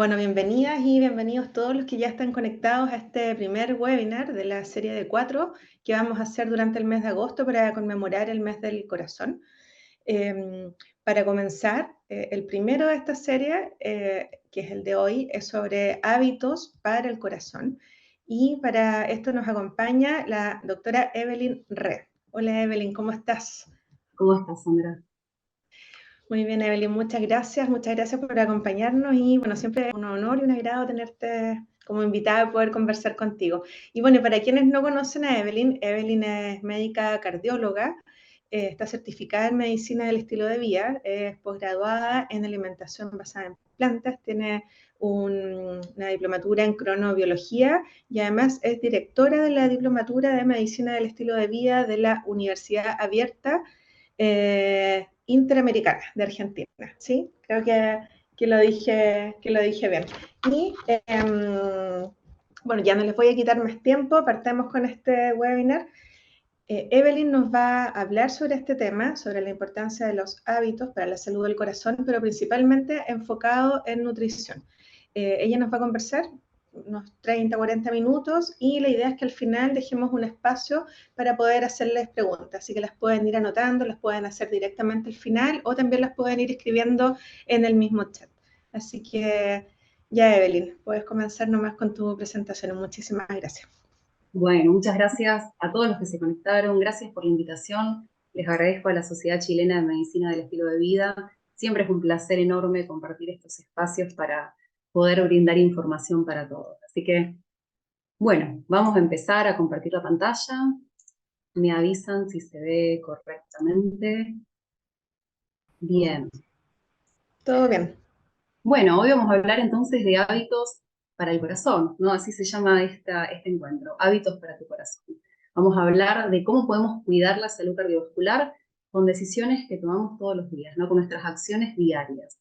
Bueno, bienvenidas y bienvenidos todos los que ya están conectados a este primer webinar de la serie de 4 que vamos a hacer durante el mes de agosto para conmemorar el mes del corazón. Para comenzar, el primero de esta serie, que es el de hoy, es sobre hábitos para el corazón. Y para esto nos acompaña la doctora Evelyn Red. Hola Evelyn, ¿cómo estás? ¿Cómo estás, Sandra? Muy bien, Evelyn, muchas gracias por acompañarnos y bueno, siempre es un honor y un agrado tenerte como invitada a poder conversar contigo. Y bueno, para quienes no conocen a Evelyn, Evelyn es médica cardióloga, está certificada en medicina del estilo de vida, es posgraduada en alimentación basada en plantas, tiene una diplomatura en cronobiología y además es directora de la diplomatura de medicina del estilo de vida de la Universidad Abierta Interamericana de Argentina, ¿sí? Creo que lo dije bien. Y bueno, ya no les voy a quitar más tiempo, partamos con este webinar. Evelyn nos va a hablar sobre este tema, sobre la importancia de los hábitos para la salud del corazón, pero principalmente enfocado en nutrición. Ella nos va a conversar unos 30, 40 minutos y la idea es que al final dejemos un espacio para poder hacerles preguntas, así que las pueden ir anotando, las pueden hacer directamente al final o también las pueden ir escribiendo en el mismo chat. Así que ya, Evelyn, puedes comenzar nomás con tu presentación. Muchísimas gracias. Bueno, muchas gracias a todos los que se conectaron. Gracias por la invitación. Les agradezco a la Sociedad Chilena de Medicina del Estilo de Vida. Siempre es un placer enorme compartir estos espacios para poder brindar información para todos. Así que, bueno, vamos a empezar a compartir la pantalla. Me avisan si se ve correctamente. Bien. ¿Todo bien? Bueno, hoy vamos a hablar entonces de hábitos para el corazón, ¿no? Así se llama este encuentro, hábitos para tu corazón. Vamos a hablar de cómo podemos cuidar la salud cardiovascular con decisiones que tomamos todos los días, ¿no? Con nuestras acciones diarias.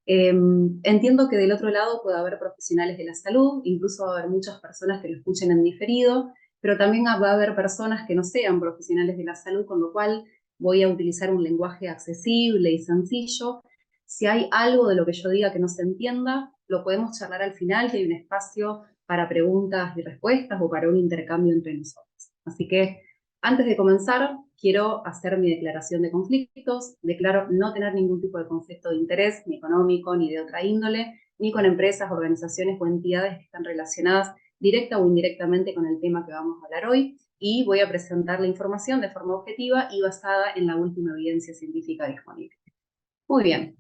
Entiendo que del otro lado puede haber profesionales de la salud, incluso va a haber muchas personas que lo escuchen en diferido, pero también va a haber personas que no sean profesionales de la salud, con lo cual voy a utilizar un lenguaje accesible y sencillo. Si hay algo de lo que yo diga que no se entienda, lo podemos charlar al final, que hay un espacio para preguntas y respuestas o para un intercambio entre nosotros. Así que antes de comenzar, quiero hacer mi declaración de conflictos. Declaro no tener ningún tipo de conflicto de interés, ni económico, ni de otra índole, ni con empresas, organizaciones o entidades que están relacionadas directa o indirectamente con el tema que vamos a hablar hoy. Y voy a presentar la información de forma objetiva y basada en la última evidencia científica disponible. Muy bien.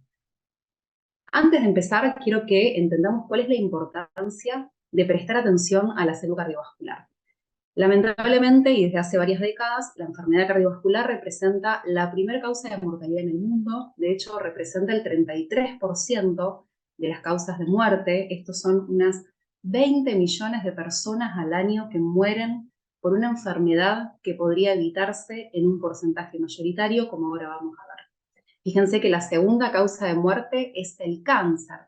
Antes de empezar, quiero que entendamos cuál es la importancia de prestar atención a la salud cardiovascular. Lamentablemente, y desde hace varias décadas, la enfermedad cardiovascular representa la primera causa de mortalidad en el mundo. De hecho, representa el 33% de las causas de muerte. Estos son unas 20 millones de personas al año que mueren por una enfermedad que podría evitarse en un porcentaje mayoritario, como ahora vamos a ver. Fíjense que la segunda causa de muerte es el cáncer.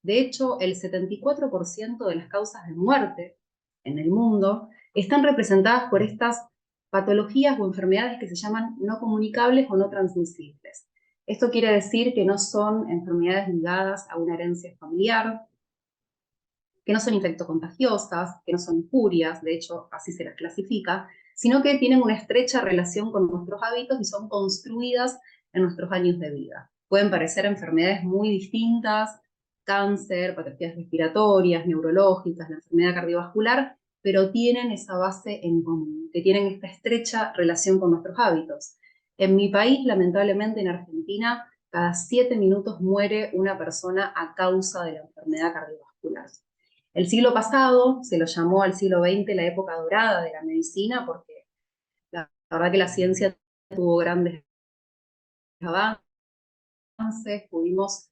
De hecho, el 74% de las causas de muerte en el mundo están representadas por estas patologías o enfermedades que se llaman no comunicables o no transmisibles. Esto quiere decir que no son enfermedades ligadas a una herencia familiar, que no son infectocontagiosas, que no son injurias, de hecho así se las clasifica, sino que tienen una estrecha relación con nuestros hábitos y son construidas en nuestros años de vida. Pueden parecer enfermedades muy distintas, cáncer, patologías respiratorias, neurológicas, la enfermedad cardiovascular, pero tienen esa base en común, que tienen esta estrecha relación con nuestros hábitos. En mi país, lamentablemente en Argentina, cada 7 minutos muere una persona a causa de la enfermedad cardiovascular. El siglo pasado se lo llamó al siglo XX la época dorada de la medicina porque la verdad que la ciencia tuvo grandes avances, pudimos,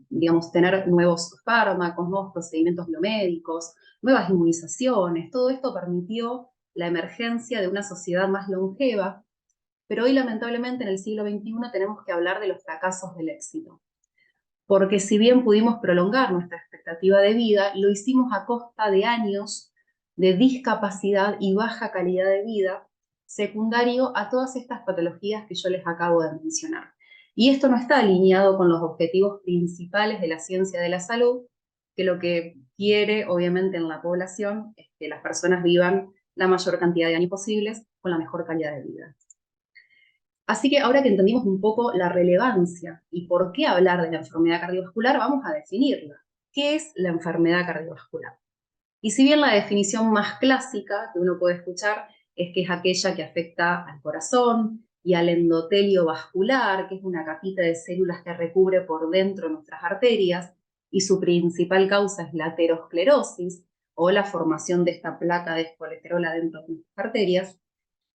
digamos, tener nuevos fármacos, nuevos procedimientos biomédicos, nuevas inmunizaciones. Todo esto permitió la emergencia de una sociedad más longeva, pero hoy lamentablemente en el siglo XXI tenemos que hablar de los fracasos del éxito. Porque si bien pudimos prolongar nuestra expectativa de vida, lo hicimos a costa de años de discapacidad y baja calidad de vida, secundario a todas estas patologías que yo les acabo de mencionar. Y esto no está alineado con los objetivos principales de la ciencia de la salud, que lo que quiere, obviamente, en la población es que las personas vivan la mayor cantidad de años posibles con la mejor calidad de vida. Así que ahora que entendimos un poco la relevancia y por qué hablar de la enfermedad cardiovascular, vamos a definirla. ¿Qué es la enfermedad cardiovascular? Y si bien la definición más clásica que uno puede escuchar es que es aquella que afecta al corazón y al endotelio vascular, que es una capita de células que recubre por dentro nuestras arterias, y su principal causa es la aterosclerosis o la formación de esta placa de colesterol adentro de nuestras arterias,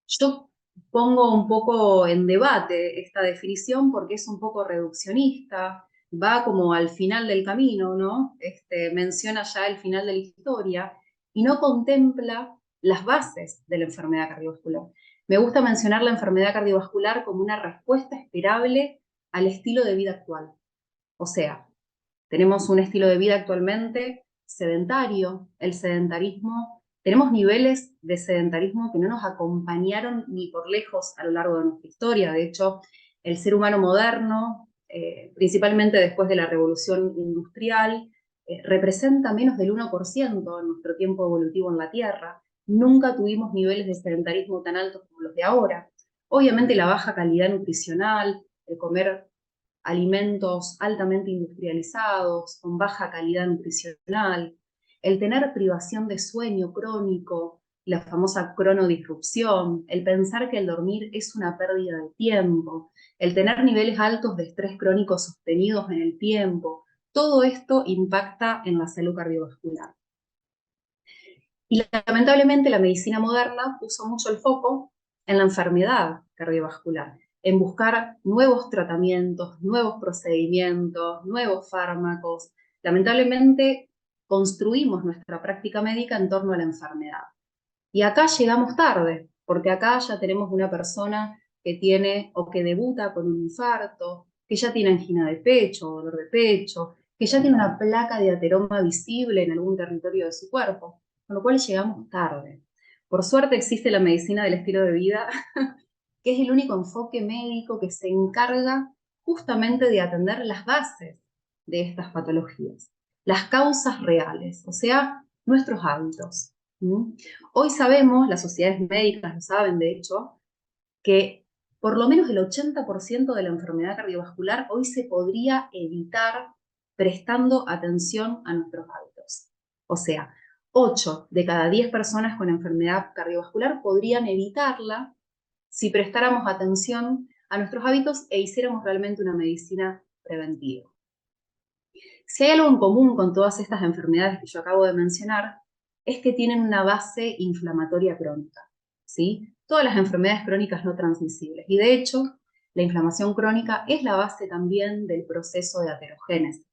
yo pongo un poco en debate esta definición porque es un poco reduccionista, va como al final del camino, ¿no? Menciona ya el final de la historia y no contempla las bases de la enfermedad cardiovascular. Me gusta mencionar la enfermedad cardiovascular como una respuesta esperable al estilo de vida actual. O sea, tenemos un estilo de vida actualmente sedentario, el sedentarismo, tenemos niveles de sedentarismo que no nos acompañaron ni por lejos a lo largo de nuestra historia. De hecho, el ser humano moderno, principalmente después de la revolución industrial, representa menos del 1% en nuestro tiempo evolutivo en la Tierra. Nunca tuvimos niveles de sedentarismo tan altos como los de ahora. Obviamente la baja calidad nutricional, el comer alimentos altamente industrializados, con baja calidad nutricional, el tener privación de sueño crónico, la famosa cronodisrupción, el pensar que el dormir es una pérdida de tiempo, el tener niveles altos de estrés crónico sostenidos en el tiempo, todo esto impacta en la salud cardiovascular. Y lamentablemente la medicina moderna puso mucho el foco en la enfermedad cardiovascular, en buscar nuevos tratamientos, nuevos procedimientos, nuevos fármacos. Lamentablemente construimos nuestra práctica médica en torno a la enfermedad. Y acá llegamos tarde, porque acá ya tenemos una persona que tiene o que debuta con un infarto, que ya tiene angina de pecho, dolor de pecho, que ya tiene una placa de ateroma visible en algún territorio de su cuerpo, con lo cual llegamos tarde. Por suerte existe la medicina del estilo de vida, que es el único enfoque médico que se encarga justamente de atender las bases de estas patologías, las causas reales, o sea, nuestros hábitos. ¿Mm? Hoy sabemos, las sociedades médicas lo saben de hecho, que por lo menos el 80% de la enfermedad cardiovascular hoy se podría evitar prestando atención a nuestros hábitos. O sea, 8 de cada 10 personas con enfermedad cardiovascular podrían evitarla si prestáramos atención a nuestros hábitos e hiciéramos realmente una medicina preventiva. Si hay algo en común con todas estas enfermedades que yo acabo de mencionar, es que tienen una base inflamatoria crónica, ¿sí? Todas las enfermedades crónicas no transmisibles. Y de hecho, la inflamación crónica es la base también del proceso de aterogénesis.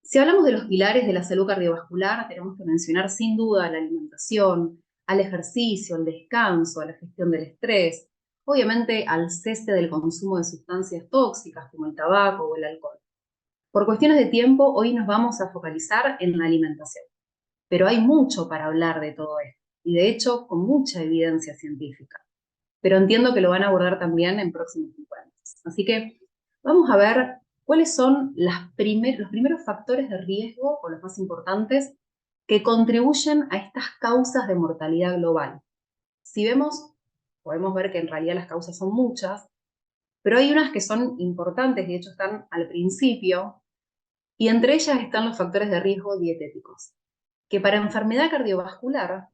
Si hablamos de los pilares de la salud cardiovascular, tenemos que mencionar sin duda la alimentación, al ejercicio, al descanso, a la gestión del estrés, obviamente al cese del consumo de sustancias tóxicas como el tabaco o el alcohol. Por cuestiones de tiempo, hoy nos vamos a focalizar en la alimentación, pero hay mucho para hablar de todo esto, y de hecho con mucha evidencia científica. Pero entiendo que lo van a abordar también en próximos encuentros. Así que vamos a ver cuáles son los primeros factores de riesgo, o los más importantes, que contribuyen a estas causas de mortalidad global. Si vemos, podemos ver que en realidad las causas son muchas, pero hay unas que son importantes, de hecho están al principio, y entre ellas están los factores de riesgo dietéticos, que para enfermedad cardiovascular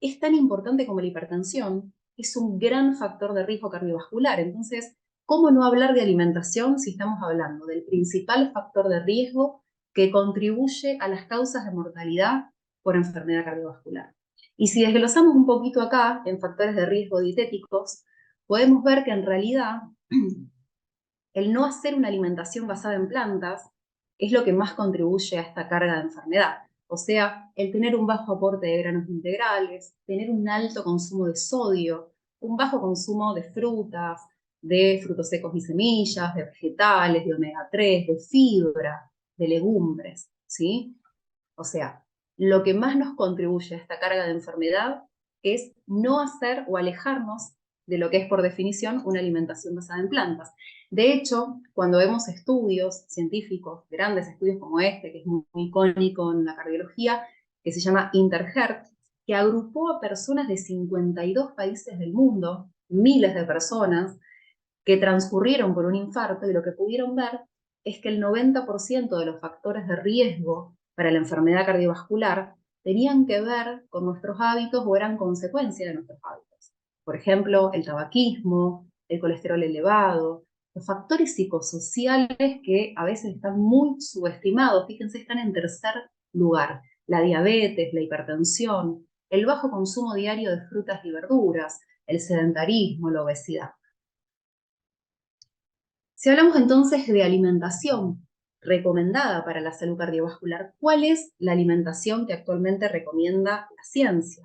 es tan importante como la hipertensión, es un gran factor de riesgo cardiovascular. Entonces, ¿cómo no hablar de alimentación si estamos hablando del principal factor de riesgo que contribuye a las causas de mortalidad por enfermedad cardiovascular? Y si desglosamos un poquito acá en factores de riesgo dietéticos, podemos ver que en realidad el no hacer una alimentación basada en plantas es lo que más contribuye a esta carga de enfermedad. O sea, el tener un bajo aporte de granos integrales, tener un alto consumo de sodio, un bajo consumo de frutas, de frutos secos y semillas, de vegetales, de omega 3, de fibra, de legumbres, ¿sí? O sea, lo que más nos contribuye a esta carga de enfermedad es no hacer o alejarnos de lo que es por definición una alimentación basada en plantas. De hecho, cuando vemos estudios científicos, grandes estudios como este, que es muy icónico en la cardiología, que se llama InterHeart, que agrupó a personas de 52 países del mundo, miles de personas, que transcurrieron por un infarto, y lo que pudieron ver es que el 90% de los factores de riesgo para la enfermedad cardiovascular tenían que ver con nuestros hábitos o eran consecuencia de nuestros hábitos. Por ejemplo, el tabaquismo, el colesterol elevado, los factores psicosociales que a veces están muy subestimados, fíjense, están en tercer lugar. La diabetes, la hipertensión, el bajo consumo diario de frutas y verduras, el sedentarismo, la obesidad. Si hablamos entonces de alimentación recomendada para la salud cardiovascular, ¿cuál es la alimentación que actualmente recomienda la ciencia?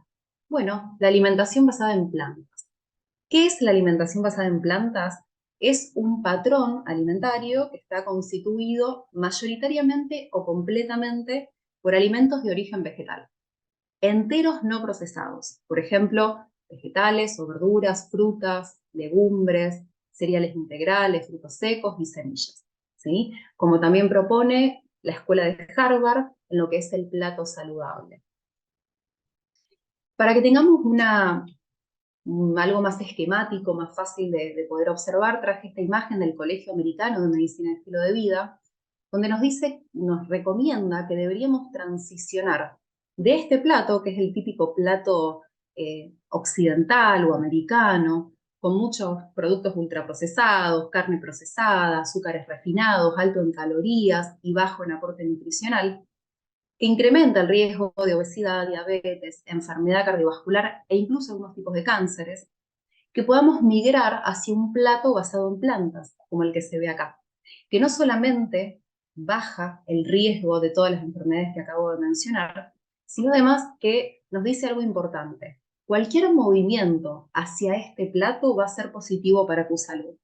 Bueno, la alimentación basada en plantas. ¿Qué es la alimentación basada en plantas? Es un patrón alimentario que está constituido mayoritariamente o completamente por alimentos de origen vegetal, enteros no procesados, por ejemplo, vegetales o verduras, frutas, legumbres, cereales integrales, frutos secos y semillas, ¿sí? Como también propone la Escuela de Harvard en lo que es el plato saludable. Para que tengamos algo más esquemático, más fácil de poder observar, traje esta imagen del Colegio Americano de Medicina y Estilo de Vida, donde nos recomienda que deberíamos transicionar de este plato, que es el típico plato occidental o americano, con muchos productos ultraprocesados, carne procesada, azúcares refinados, alto en calorías y bajo en aporte nutricional, que incrementa el riesgo de obesidad, diabetes, enfermedad cardiovascular e incluso algunos tipos de cánceres, que podamos migrar hacia un plato basado en plantas, como el que se ve acá, que no solamente baja el riesgo de todas las enfermedades que acabo de mencionar, sino además que nos dice algo importante. Cualquier movimiento hacia este plato va a ser positivo para tu salud.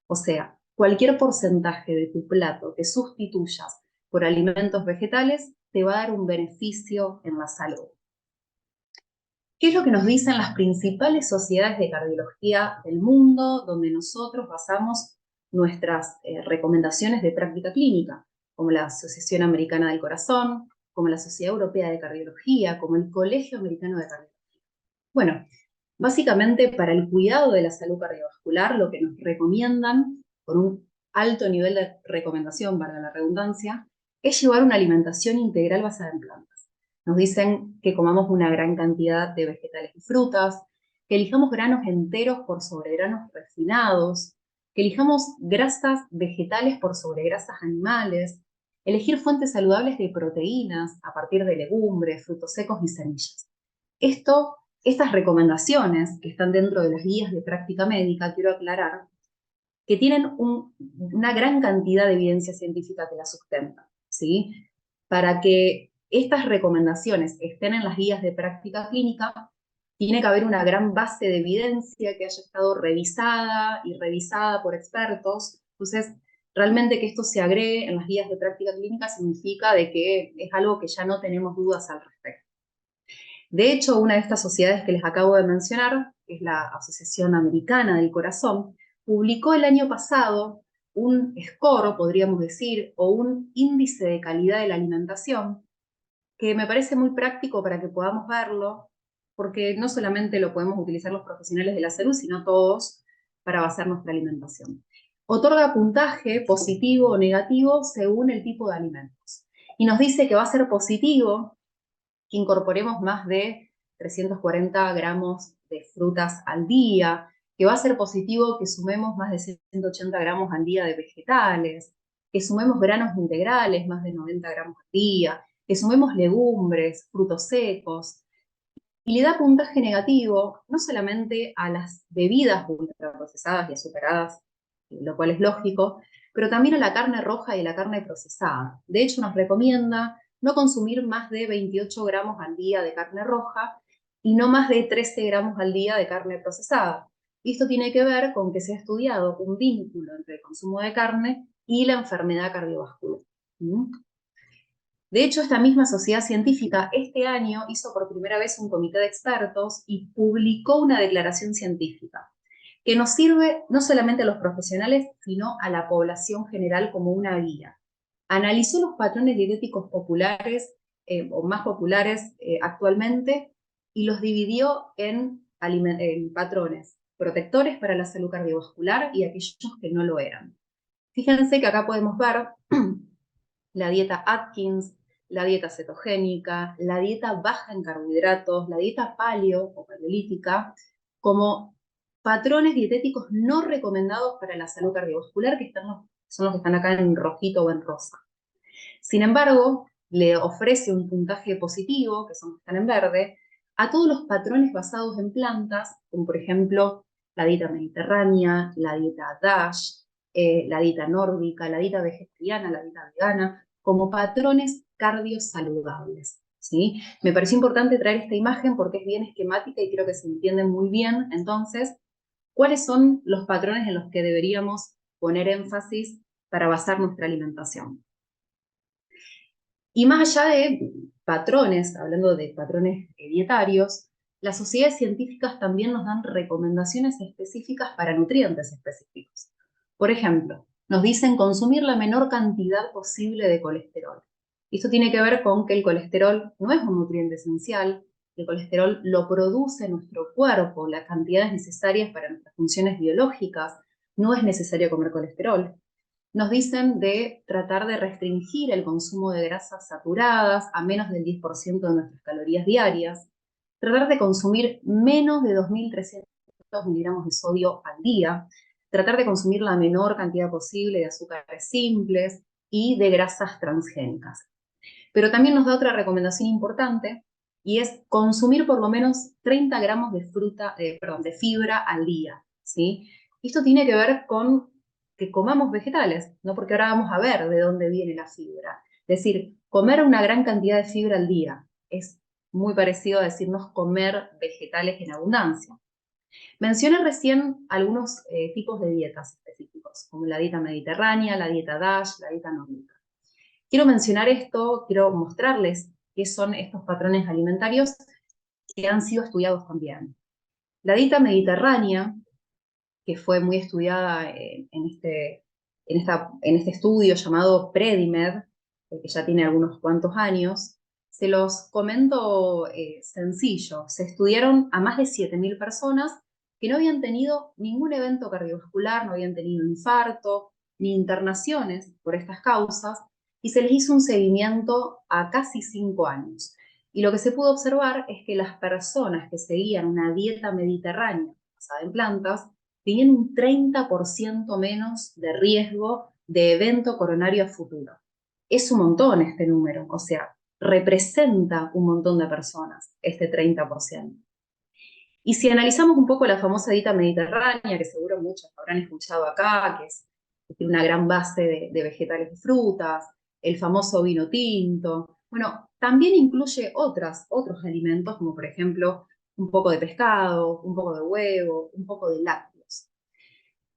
O sea, cualquier porcentaje de tu plato que sustituyas por alimentos vegetales te va a dar un beneficio en la salud. ¿Qué es lo que nos dicen las principales sociedades de cardiología del mundo, donde nosotros basamos nuestras recomendaciones de práctica clínica, como la Asociación Americana del Corazón, como la Sociedad Europea de Cardiología, como el Colegio Americano de Cardiología? Bueno, básicamente para el cuidado de la salud cardiovascular, lo que nos recomiendan, con un alto nivel de recomendación, para la redundancia, es llevar una alimentación integral basada en plantas. Nos dicen que comamos una gran cantidad de vegetales y frutas, que elijamos granos enteros por sobre granos refinados, que elijamos grasas vegetales por sobre grasas animales, elegir fuentes saludables de proteínas a partir de legumbres, frutos secos y semillas. Estas recomendaciones que están dentro de las guías de práctica médica, quiero aclarar, que tienen una gran cantidad de evidencia científica que las sustenta, ¿sí? Para que estas recomendaciones estén en las guías de práctica clínica, tiene que haber una gran base de evidencia que haya estado revisada y revisada por expertos. Entonces, realmente que esto se agregue en las guías de práctica clínica significa de que es algo que ya no tenemos dudas al respecto. De hecho, una de estas sociedades que les acabo de mencionar, que es la Asociación Americana del Corazón, publicó el año pasado un score, podríamos decir, o un índice de calidad de la alimentación, que me parece muy práctico para que podamos verlo, porque no solamente lo podemos utilizar los profesionales de la salud, sino todos para basar nuestra alimentación. Otorga puntaje positivo o negativo según el tipo de alimentos. Y nos dice que va a ser positivo que incorporemos más de 340 gramos de frutas al día, que va a ser positivo que sumemos más de 180 gramos al día de vegetales, que sumemos granos integrales, más de 90 gramos al día, que sumemos legumbres, frutos secos, y le da puntaje negativo no solamente a las bebidas ultraprocesadas y azucaradas, lo cual es lógico, pero también a la carne roja y la carne procesada. De hecho, nos recomienda no consumir más de 28 gramos al día de carne roja y no más de 13 gramos al día de carne procesada. Y esto tiene que ver con que se ha estudiado un vínculo entre el consumo de carne y la enfermedad cardiovascular. De hecho, esta misma sociedad científica este año hizo por primera vez un comité de expertos y publicó una declaración científica que nos sirve no solamente a los profesionales, sino a la población general como una guía. Analizó los patrones dietéticos populares o más populares actualmente y los dividió en patrones protectores para la salud cardiovascular y aquellos que no lo eran. Fíjense que acá podemos ver la dieta Atkins, la dieta cetogénica, la dieta baja en carbohidratos, la dieta paleo o paleolítica, como patrones dietéticos no recomendados para la salud cardiovascular, son los que están acá en rojito o en rosa. Sin embargo, le ofrece un puntaje positivo, que son los que están en verde, a todos los patrones basados en plantas, como por ejemplo la dieta mediterránea, la dieta DASH, la dieta nórdica, la dieta vegetariana, la dieta vegana, como patrones cardiosaludables. ¿Sí? Me pareció importante traer esta imagen porque es bien esquemática y creo que se entiende muy bien. Entonces, ¿cuáles son los patrones en los que deberíamos poner énfasis para basar nuestra alimentación? Y más allá de patrones, hablando de patrones dietarios, las sociedades científicas también nos dan recomendaciones específicas para nutrientes específicos. Por ejemplo, nos dicen consumir la menor cantidad posible de colesterol. Esto tiene que ver con que el colesterol no es un nutriente esencial, el colesterol lo produce nuestro cuerpo, las cantidades necesarias para nuestras funciones biológicas, no es necesario comer colesterol. Nos dicen de tratar de restringir el consumo de grasas saturadas a menos del 10% de nuestras calorías diarias, tratar de consumir menos de 2.300 miligramos de sodio al día, tratar de consumir la menor cantidad posible de azúcares simples y de grasas transgénicas. Pero también nos da otra recomendación importante y es consumir por lo menos 30 gramos de fibra al día. ¿Sí? Esto tiene que ver con que comamos vegetales, ¿no? Porque ahora vamos a ver de dónde viene la fibra. Es decir, comer una gran cantidad de fibra al día es muy parecido a decirnos comer vegetales en abundancia. Mencioné recién algunos tipos de dietas específicos, como la dieta mediterránea, la dieta DASH, la dieta nórdica. Quiero mencionar esto, quiero mostrarles qué son estos patrones alimentarios que han sido estudiados también. La dieta mediterránea, que fue muy estudiada en este estudio llamado Predimed, que ya tiene algunos cuantos años, se los comento sencillo. Se estudiaron a más de 7.000 personas que no habían tenido ningún evento cardiovascular, no habían tenido infarto, ni internaciones por estas causas, y se les hizo un seguimiento a casi 5 años. Y lo que se pudo observar es que las personas que seguían una dieta mediterránea basada en plantas tenían un 30% menos de riesgo de evento coronario a futuro. Es un montón este número, o sea, representa un montón de personas, este 30%. Y si analizamos un poco la famosa dieta mediterránea, que seguro muchos habrán escuchado acá, que tiene una gran base de vegetales y frutas, el famoso vino tinto, bueno, también incluye otros alimentos, como por ejemplo un poco de pescado, un poco de huevo, un poco de lácteos.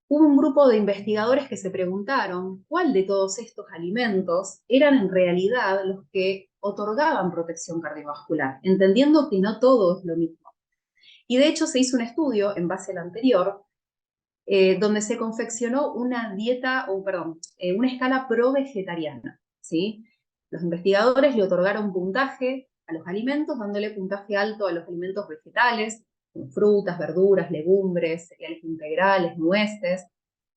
Hubo un grupo de investigadores que se preguntaron cuál de todos estos alimentos eran en realidad los que otorgaban protección cardiovascular, entendiendo que no todo es lo mismo. Y de hecho se hizo un estudio en base al anterior, donde se confeccionó una una escala pro-vegetariana, ¿sí? Los investigadores le otorgaron puntaje a los alimentos, dándole puntaje alto a los alimentos vegetales, como frutas, verduras, legumbres, cereales integrales, nueces,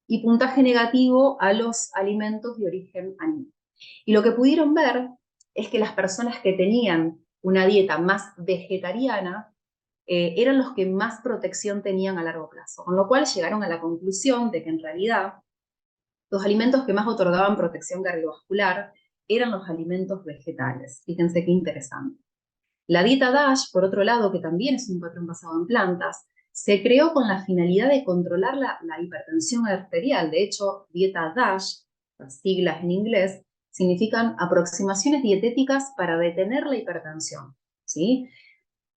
y puntaje negativo a los alimentos de origen animal. Y lo que pudieron ver es que las personas que tenían una dieta más vegetariana eran los que más protección tenían a largo plazo, con lo cual llegaron a la conclusión de que en realidad los alimentos que más otorgaban protección cardiovascular eran los alimentos vegetales. Fíjense qué interesante. La dieta DASH, por otro lado, que también es un patrón basado en plantas, se creó con la finalidad de controlar la hipertensión arterial. De hecho, dieta DASH, las siglas en inglés, significan aproximaciones dietéticas para detener la hipertensión. ¿Sí?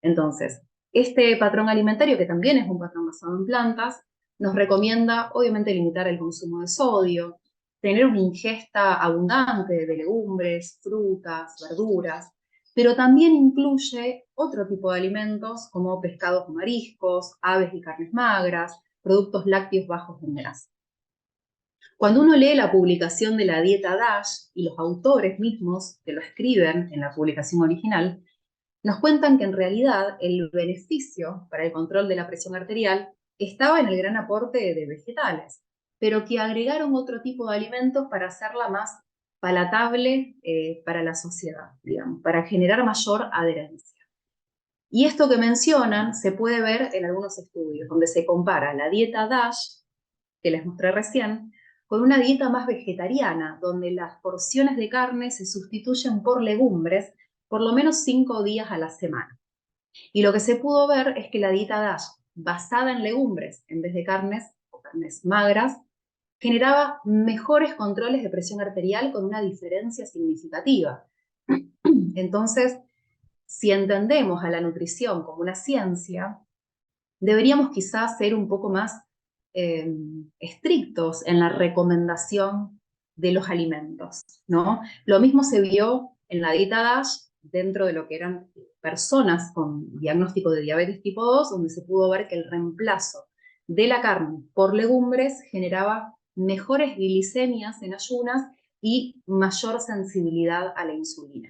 Entonces, este patrón alimentario, que también es un patrón basado en plantas, nos recomienda, obviamente, limitar el consumo de sodio, tener una ingesta abundante de legumbres, frutas, verduras, pero también incluye otro tipo de alimentos como pescados o mariscos, aves y carnes magras, productos lácteos bajos en grasa. Cuando uno lee la publicación de la dieta DASH y los autores mismos que lo escriben en la publicación original, nos cuentan que en realidad el beneficio para el control de la presión arterial estaba en el gran aporte de vegetales, pero que agregaron otro tipo de alimentos para hacerla más palatable para la sociedad, digamos, para generar mayor adherencia. Y esto que mencionan se puede ver en algunos estudios, donde se compara la dieta DASH, que les mostré recién, con una dieta más vegetariana, donde las porciones de carne se sustituyen por legumbres por lo menos 5 días a la semana. Y lo que se pudo ver es que la dieta DASH, basada en legumbres en vez de carnes o carnes magras, generaba mejores controles de presión arterial con una diferencia significativa. Entonces, si entendemos a la nutrición como una ciencia, deberíamos quizás ser un poco más estrictos en la recomendación de los alimentos, ¿no? Lo mismo se vio en la dieta DASH dentro de lo que eran personas con diagnóstico de diabetes tipo 2, donde se pudo ver que el reemplazo de la carne por legumbres generaba mejores glicemias en ayunas y mayor sensibilidad a la insulina.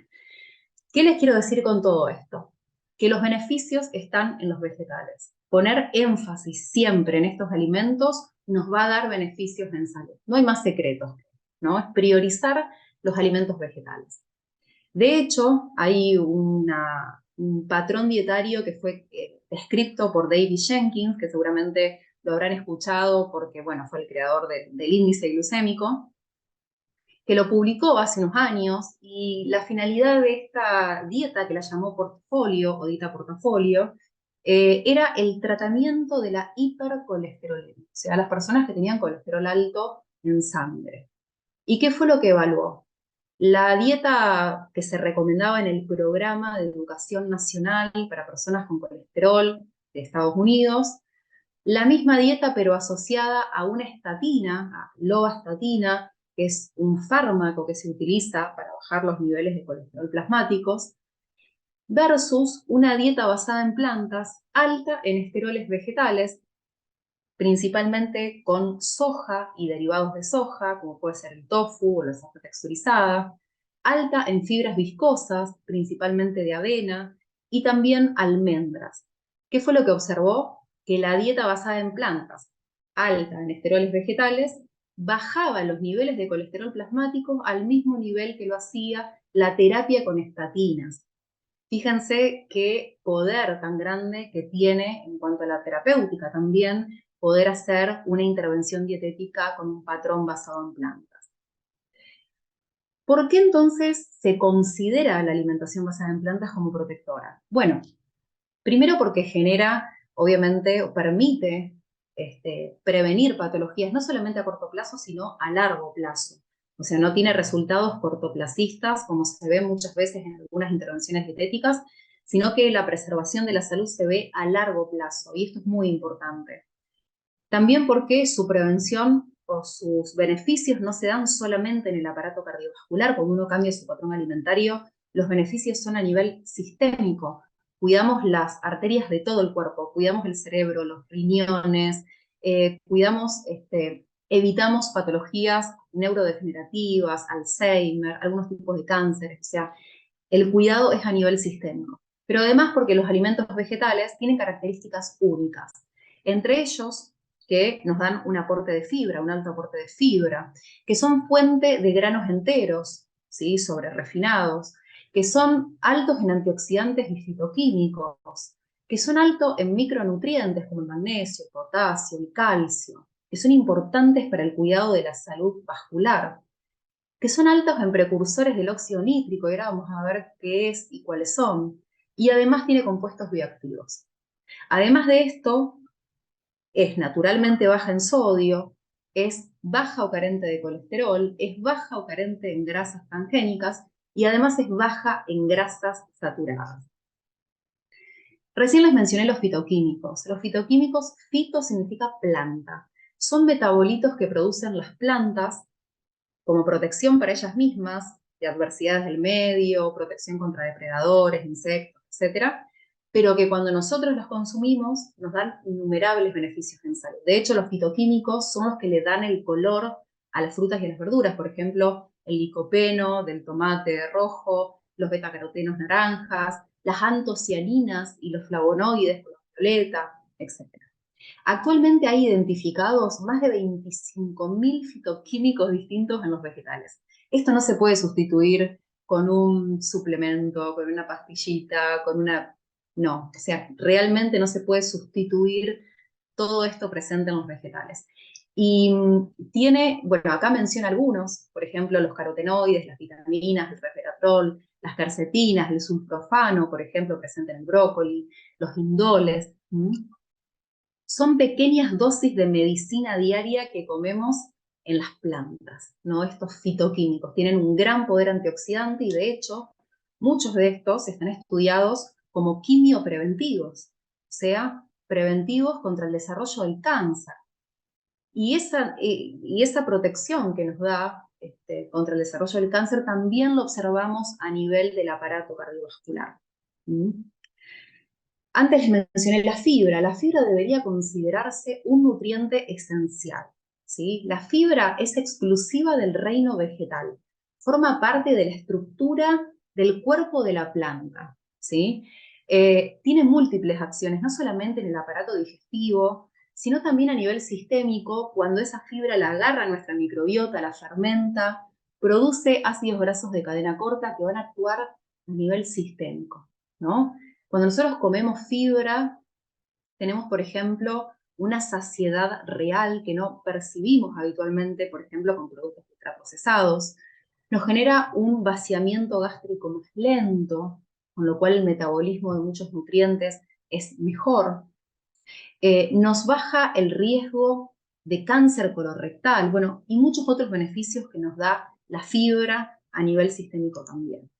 ¿Qué les quiero decir con todo esto? Que los beneficios están en los vegetales. Poner énfasis siempre en estos alimentos nos va a dar beneficios en salud. No hay más secretos, ¿no? Es priorizar los alimentos vegetales. De hecho, hay un patrón dietario que fue descrito por David Jenkins, que seguramente lo habrán escuchado porque, bueno, fue el creador del índice glucémico, que lo publicó hace unos años, y la finalidad de esta dieta, que la llamó portfolio o dieta portafolio, era el tratamiento de la hipercolesterolemia, o sea, las personas que tenían colesterol alto en sangre. ¿Y qué fue lo que evaluó? La dieta que se recomendaba en el programa de educación nacional para personas con colesterol de Estados Unidos, la misma dieta pero asociada a una estatina, a lovastatina, que es un fármaco que se utiliza para bajar los niveles de colesterol plasmáticos, versus una dieta basada en plantas alta en esteroles vegetales, principalmente con soja y derivados de soja, como puede ser el tofu o la soja texturizada, alta en fibras viscosas, principalmente de avena, y también almendras. ¿Qué fue lo que observó? Que la dieta basada en plantas, alta en esteroles vegetales, bajaba los niveles de colesterol plasmático al mismo nivel que lo hacía la terapia con estatinas. Fíjense qué poder tan grande que tiene en cuanto a la terapéutica también poder hacer una intervención dietética con un patrón basado en plantas. ¿Por qué entonces se considera la alimentación basada en plantas como protectora? Bueno, primero porque genera, obviamente, o permite prevenir patologías no solamente a corto plazo, sino a largo plazo. O sea, no tiene resultados cortoplacistas, como se ve muchas veces en algunas intervenciones dietéticas, sino que la preservación de la salud se ve a largo plazo, y esto es muy importante. También porque su prevención o sus beneficios no se dan solamente en el aparato cardiovascular. Cuando uno cambia su patrón alimentario, los beneficios son a nivel sistémico. Cuidamos las arterias de todo el cuerpo, cuidamos el cerebro, los riñones, evitamos patologías neurodegenerativas, Alzheimer, algunos tipos de cánceres. O sea, el cuidado es a nivel sistémico. Pero además porque los alimentos vegetales tienen características únicas. Entre ellos, que nos dan un aporte de fibra, un alto aporte de fibra, que son fuente de granos enteros, ¿sí? Sobre refinados, que son altos en antioxidantes y fitoquímicos, que son altos en micronutrientes como el magnesio, el potasio, el calcio, que son importantes para el cuidado de la salud vascular, que son altos en precursores del óxido nítrico, y ahora vamos a ver qué es y cuáles son, y además tiene compuestos bioactivos. Además de esto, es naturalmente baja en sodio, es baja o carente de colesterol, es baja o carente en grasas transgénicas y además es baja en grasas saturadas. Recién les mencioné los fitoquímicos. Los fitoquímicos, fito significa planta. Son metabolitos que producen las plantas como protección para ellas mismas de adversidades del medio, protección contra depredadores, insectos, etc. pero que cuando nosotros los consumimos nos dan innumerables beneficios en salud. De hecho, los fitoquímicos son los que le dan el color a las frutas y a las verduras. Por ejemplo, el licopeno del tomate rojo, los betacarotenos naranjas, las antocianinas y los flavonoides, color violeta, etc. Actualmente hay identificados más de 25.000 fitoquímicos distintos en los vegetales. Esto no se puede sustituir con un suplemento, con una pastillita, con una... No, o sea, realmente no se puede sustituir todo esto presente en los vegetales. Y tiene, bueno, acá menciona algunos, por ejemplo, los carotenoides, las vitaminas, el resveratrol, las quercetinas, el sulforafano, por ejemplo, presente en el brócoli, los indoles. Son pequeñas dosis de medicina diaria que comemos en las plantas, ¿no? Estos fitoquímicos tienen un gran poder antioxidante y de hecho muchos de estos están estudiados como quimiopreventivos, o sea, preventivos contra el desarrollo del cáncer. Y esa protección que nos da contra el desarrollo del cáncer también lo observamos a nivel del aparato cardiovascular. ¿Mm? Antes les mencioné la fibra. La fibra debería considerarse un nutriente esencial, ¿sí? La fibra es exclusiva del reino vegetal. Forma parte de la estructura del cuerpo de la planta, ¿sí? Tiene múltiples acciones, no solamente en el aparato digestivo, sino también a nivel sistémico. Cuando esa fibra la agarra nuestra microbiota, la fermenta, produce ácidos grasos de cadena corta que van a actuar a nivel sistémico, ¿no? Cuando nosotros comemos fibra, tenemos, por ejemplo, una saciedad real que no percibimos habitualmente, por ejemplo, con productos ultraprocesados. Nos genera un vaciamiento gástrico más lento, con lo cual el metabolismo de muchos nutrientes es mejor. Nos baja el riesgo de cáncer colorectal, bueno, y muchos otros beneficios que nos da la fibra a nivel sistémico también.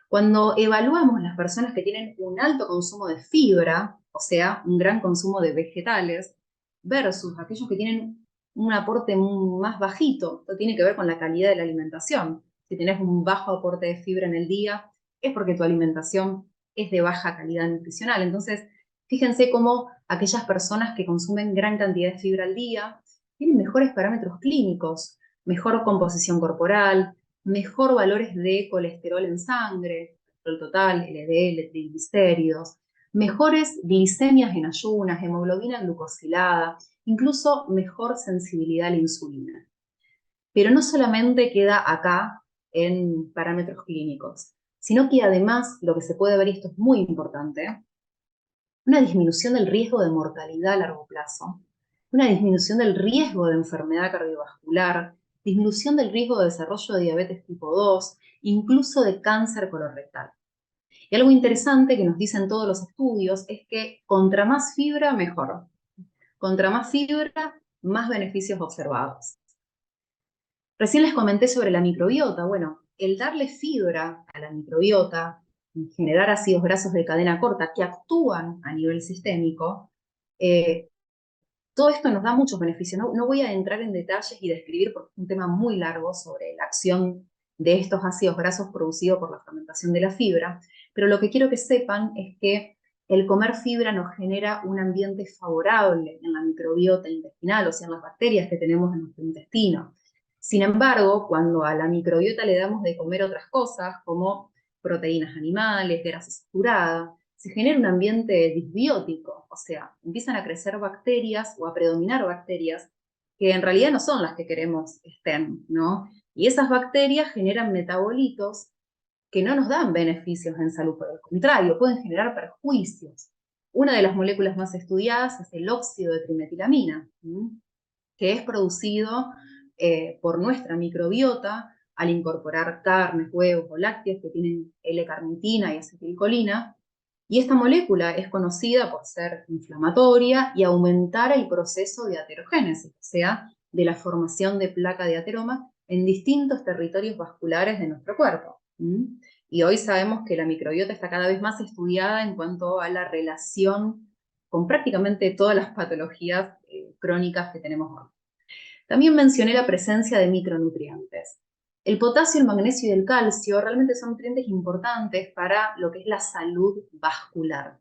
Cuando evaluamos las personas que tienen un alto consumo de fibra, o sea, un gran consumo de vegetales, versus aquellos que tienen un aporte más bajito, esto tiene que ver con la calidad de la alimentación. Si tenés un bajo aporte de fibra en el día, es porque tu alimentación es de baja calidad nutricional. Entonces, fíjense cómo aquellas personas que consumen gran cantidad de fibra al día tienen mejores parámetros clínicos, mejor composición corporal, mejor valores de colesterol en sangre, colesterol total, LDL, triglicéridos, mejores glicemias en ayunas, hemoglobina glucosilada, incluso mejor sensibilidad a la insulina. Pero no solamente queda acá en parámetros clínicos, sino que además lo que se puede ver, y esto es muy importante, una disminución del riesgo de mortalidad a largo plazo, una disminución del riesgo de enfermedad cardiovascular, disminución del riesgo de desarrollo de diabetes tipo 2, incluso de cáncer colorectal. Y algo interesante que nos dicen todos los estudios es que contra más fibra, mejor. Contra más fibra, más beneficios observados. Recién les comenté sobre la microbiota. Bueno, el darle fibra a la microbiota, generar ácidos grasos de cadena corta que actúan a nivel sistémico, todo esto nos da muchos beneficios. No voy a entrar en detalles y describir porque es un tema muy largo sobre la acción de estos ácidos grasos producidos por la fermentación de la fibra, pero lo que quiero que sepan es que el comer fibra nos genera un ambiente favorable en la microbiota intestinal, o sea, en las bacterias que tenemos en nuestro intestino. Sin embargo, cuando a la microbiota le damos de comer otras cosas, como proteínas animales, grasa saturada, se genera un ambiente disbiótico, o sea, empiezan a crecer bacterias o a predominar bacterias que en realidad no son las que queremos que estén, ¿no? Y esas bacterias generan metabolitos que no nos dan beneficios en salud, por el contrario, pueden generar perjuicios. Una de las moléculas más estudiadas es el óxido de trimetilamina, que es producido por nuestra microbiota al incorporar carnes, huevos o lácteos que tienen L-carnitina y acetilcolina. Y esta molécula es conocida por ser inflamatoria y aumentar el proceso de aterogénesis, o sea, de la formación de placa de ateroma en distintos territorios vasculares de nuestro cuerpo. Y hoy sabemos que la microbiota está cada vez más estudiada en cuanto a la relación con prácticamente todas las patologías crónicas que tenemos hoy. También mencioné la presencia de micronutrientes. El potasio, el magnesio y el calcio realmente son nutrientes importantes para lo que es la salud vascular.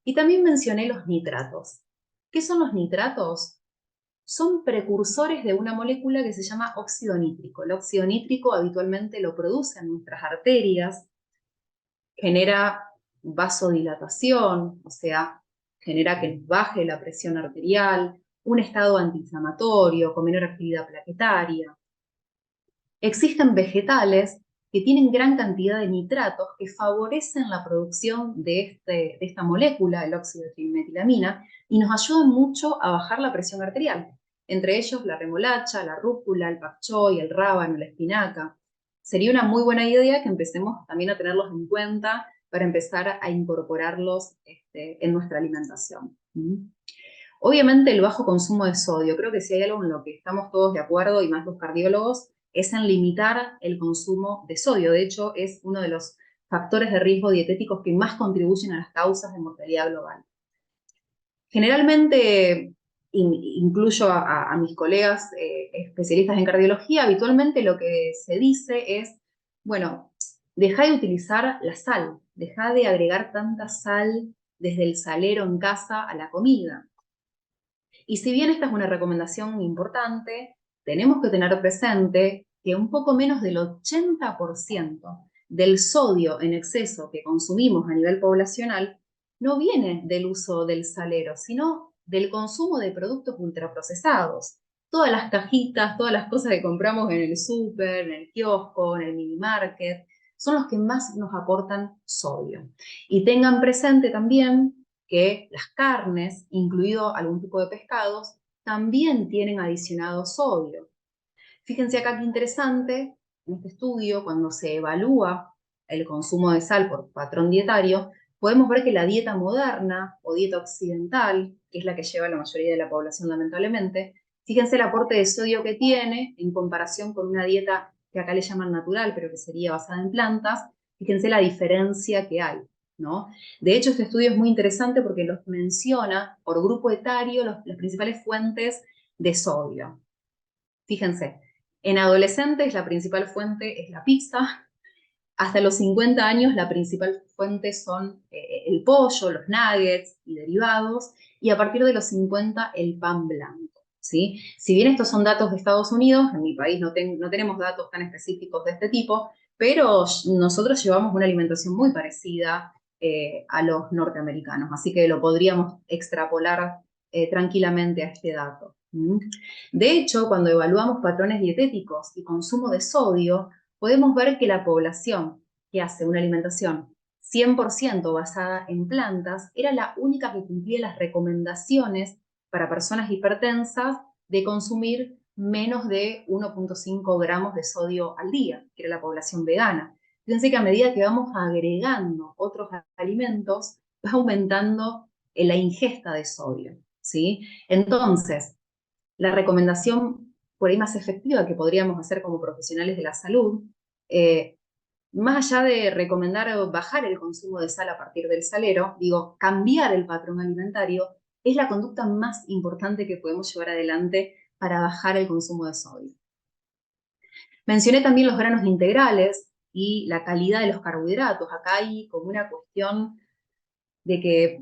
Y también mencioné los nitratos. ¿Qué son los nitratos? Son precursores de una molécula que se llama óxido nítrico. El óxido nítrico habitualmente lo producen nuestras arterias, genera vasodilatación, o sea, genera que nos baje la presión arterial, un estado antiinflamatorio con menor actividad plaquetaria. Existen vegetales que tienen gran cantidad de nitratos que favorecen la producción de esta molécula, el óxido de trimetilamina, y nos ayudan mucho a bajar la presión arterial. Entre ellos la remolacha, la rúcula, el pak choi, el rábano, la espinaca. Sería una muy buena idea que empecemos también a tenerlos en cuenta para empezar a incorporarlos en nuestra alimentación. Obviamente el bajo consumo de sodio, creo que si hay algo en lo que estamos todos de acuerdo, y más los cardiólogos, es en limitar el consumo de sodio. De hecho, es uno de los factores de riesgo dietéticos que más contribuyen a las causas de mortalidad global. Generalmente, incluyo a mis colegas especialistas en cardiología, habitualmente lo que se dice es, bueno, deja de utilizar la sal, deja de agregar tanta sal desde el salero en casa a la comida. Y si bien esta es una recomendación importante, tenemos que tener presente que un poco menos del 80% del sodio en exceso que consumimos a nivel poblacional no viene del uso del salero, sino del consumo de productos ultraprocesados. Todas las cajitas, todas las cosas que compramos en el súper, en el kiosco, en el mini market, son los que más nos aportan sodio. Y tengan presente también que las carnes, incluido algún tipo de pescados, también tienen adicionado sodio. Fíjense acá qué interesante, en este estudio, cuando se evalúa el consumo de sal por patrón dietario, podemos ver que la dieta moderna o dieta occidental, que es la que lleva la mayoría de la población lamentablemente, fíjense el aporte de sodio que tiene en comparación con una dieta que acá le llaman natural, pero que sería basada en plantas, fíjense la diferencia que hay, ¿no? De hecho, este estudio es muy interesante porque los menciona por grupo etario las principales fuentes de sodio. Fíjense, en adolescentes la principal fuente es la pizza, hasta los 50 años la principal fuente son el pollo, los nuggets y derivados, y a partir de los 50 el pan blanco. ¿Sí? Si bien estos son datos de Estados Unidos, en mi país no tenemos datos tan específicos de este tipo, pero nosotros llevamos una alimentación muy parecida a los norteamericanos, así que lo podríamos extrapolar tranquilamente a este dato. De hecho, cuando evaluamos patrones dietéticos y consumo de sodio, podemos ver que la población que hace una alimentación 100% basada en plantas era la única que cumplía las recomendaciones para personas hipertensas de consumir menos de 1,5 gramos de sodio al día, que era la población vegana. Fíjense que a medida que vamos agregando otros alimentos, va aumentando la ingesta de sodio, ¿sí? Entonces, la recomendación por ahí más efectiva que podríamos hacer como profesionales de la salud, más allá de recomendar bajar el consumo de sal a partir del salero, digo, cambiar el patrón alimentario es la conducta más importante que podemos llevar adelante para bajar el consumo de sodio. Mencioné también los granos integrales y la calidad de los carbohidratos. Acá hay como una cuestión de que,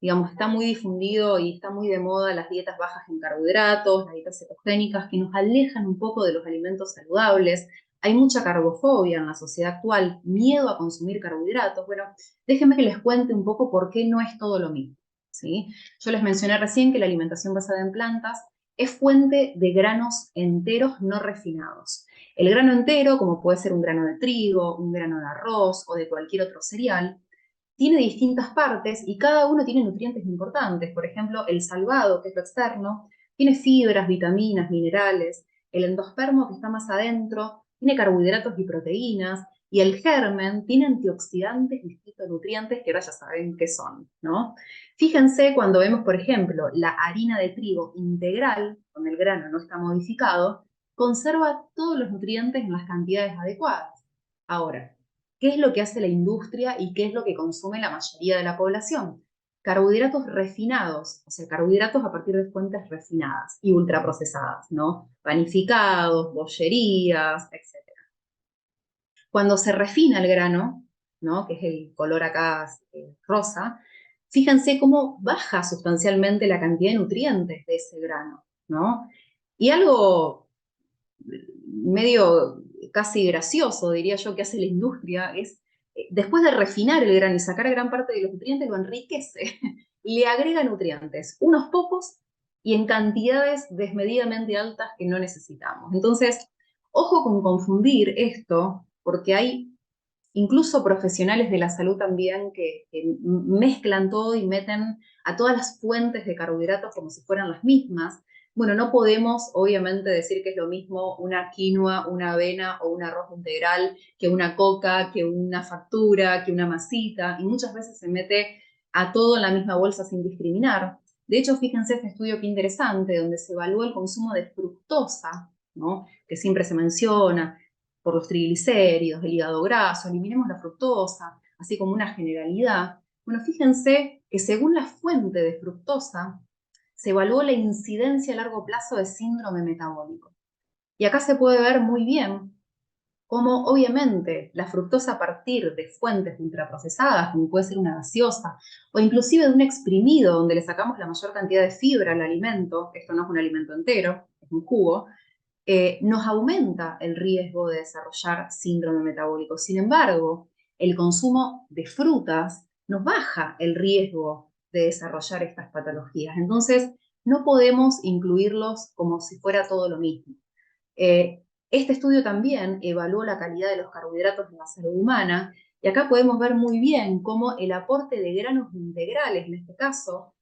digamos, está muy difundido y está muy de moda las dietas bajas en carbohidratos, las dietas cetogénicas, que nos alejan un poco de los alimentos saludables. Hay mucha carbofobia en la sociedad actual, miedo a consumir carbohidratos. Bueno, déjenme que les cuente un poco por qué no es todo lo mismo, ¿sí? Yo les mencioné recién que la alimentación basada en plantas es fuente de granos enteros no refinados. El grano entero, como puede ser un grano de trigo, un grano de arroz o de cualquier otro cereal, tiene distintas partes y cada uno tiene nutrientes importantes. Por ejemplo, el salvado, que es lo externo, tiene fibras, vitaminas, minerales. El endospermo, que está más adentro, tiene carbohidratos y proteínas. Y el germen tiene antioxidantes y fitonutrientes que ahora ya saben qué son, ¿no? Fíjense cuando vemos, por ejemplo, la harina de trigo integral, donde el grano no está modificado, conserva todos los nutrientes en las cantidades adecuadas. Ahora, ¿qué es lo que hace la industria y qué es lo que consume la mayoría de la población? Carbohidratos refinados, o sea, carbohidratos a partir de fuentes refinadas y ultraprocesadas, ¿no? Panificados, bollerías, etc. Cuando se refina el grano, ¿no? Que es el color acá rosa, fíjense cómo baja sustancialmente la cantidad de nutrientes de ese grano, ¿no? Y algo medio casi gracioso, diría yo, que hace la industria, es después de refinar el grano y sacar gran parte de los nutrientes, lo enriquece, le agrega nutrientes, unos pocos y en cantidades desmedidamente altas que no necesitamos. Entonces, ojo con confundir esto, porque hay incluso profesionales de la salud también que mezclan todo y meten a todas las fuentes de carbohidratos como si fueran las mismas. Bueno, no podemos obviamente decir que es lo mismo una quinoa, una avena o un arroz integral que una coca, que una factura, que una masita, y muchas veces se mete a todo en la misma bolsa sin discriminar. De hecho, fíjense este estudio que interesante, donde se evalúa el consumo de fructosa, ¿no? Que siempre se menciona, por los triglicéridos, el hígado graso, eliminemos la fructosa, así como una generalidad. Bueno, fíjense que según la fuente de fructosa, se evaluó la incidencia a largo plazo de síndrome metabólico. Y acá se puede ver muy bien cómo obviamente la fructosa a partir de fuentes ultraprocesadas, como puede ser una gaseosa, o inclusive de un exprimido donde le sacamos la mayor cantidad de fibra al alimento, esto no es un alimento entero, es un jugo, nos aumenta el riesgo de desarrollar síndrome metabólico. Sin embargo, el consumo de frutas nos baja el riesgo de desarrollar estas patologías. Entonces, no podemos incluirlos como si fuera todo lo mismo. Este estudio también evaluó la calidad de los carbohidratos en la salud humana y acá podemos ver muy bien cómo el aporte de granos integrales, en este caso,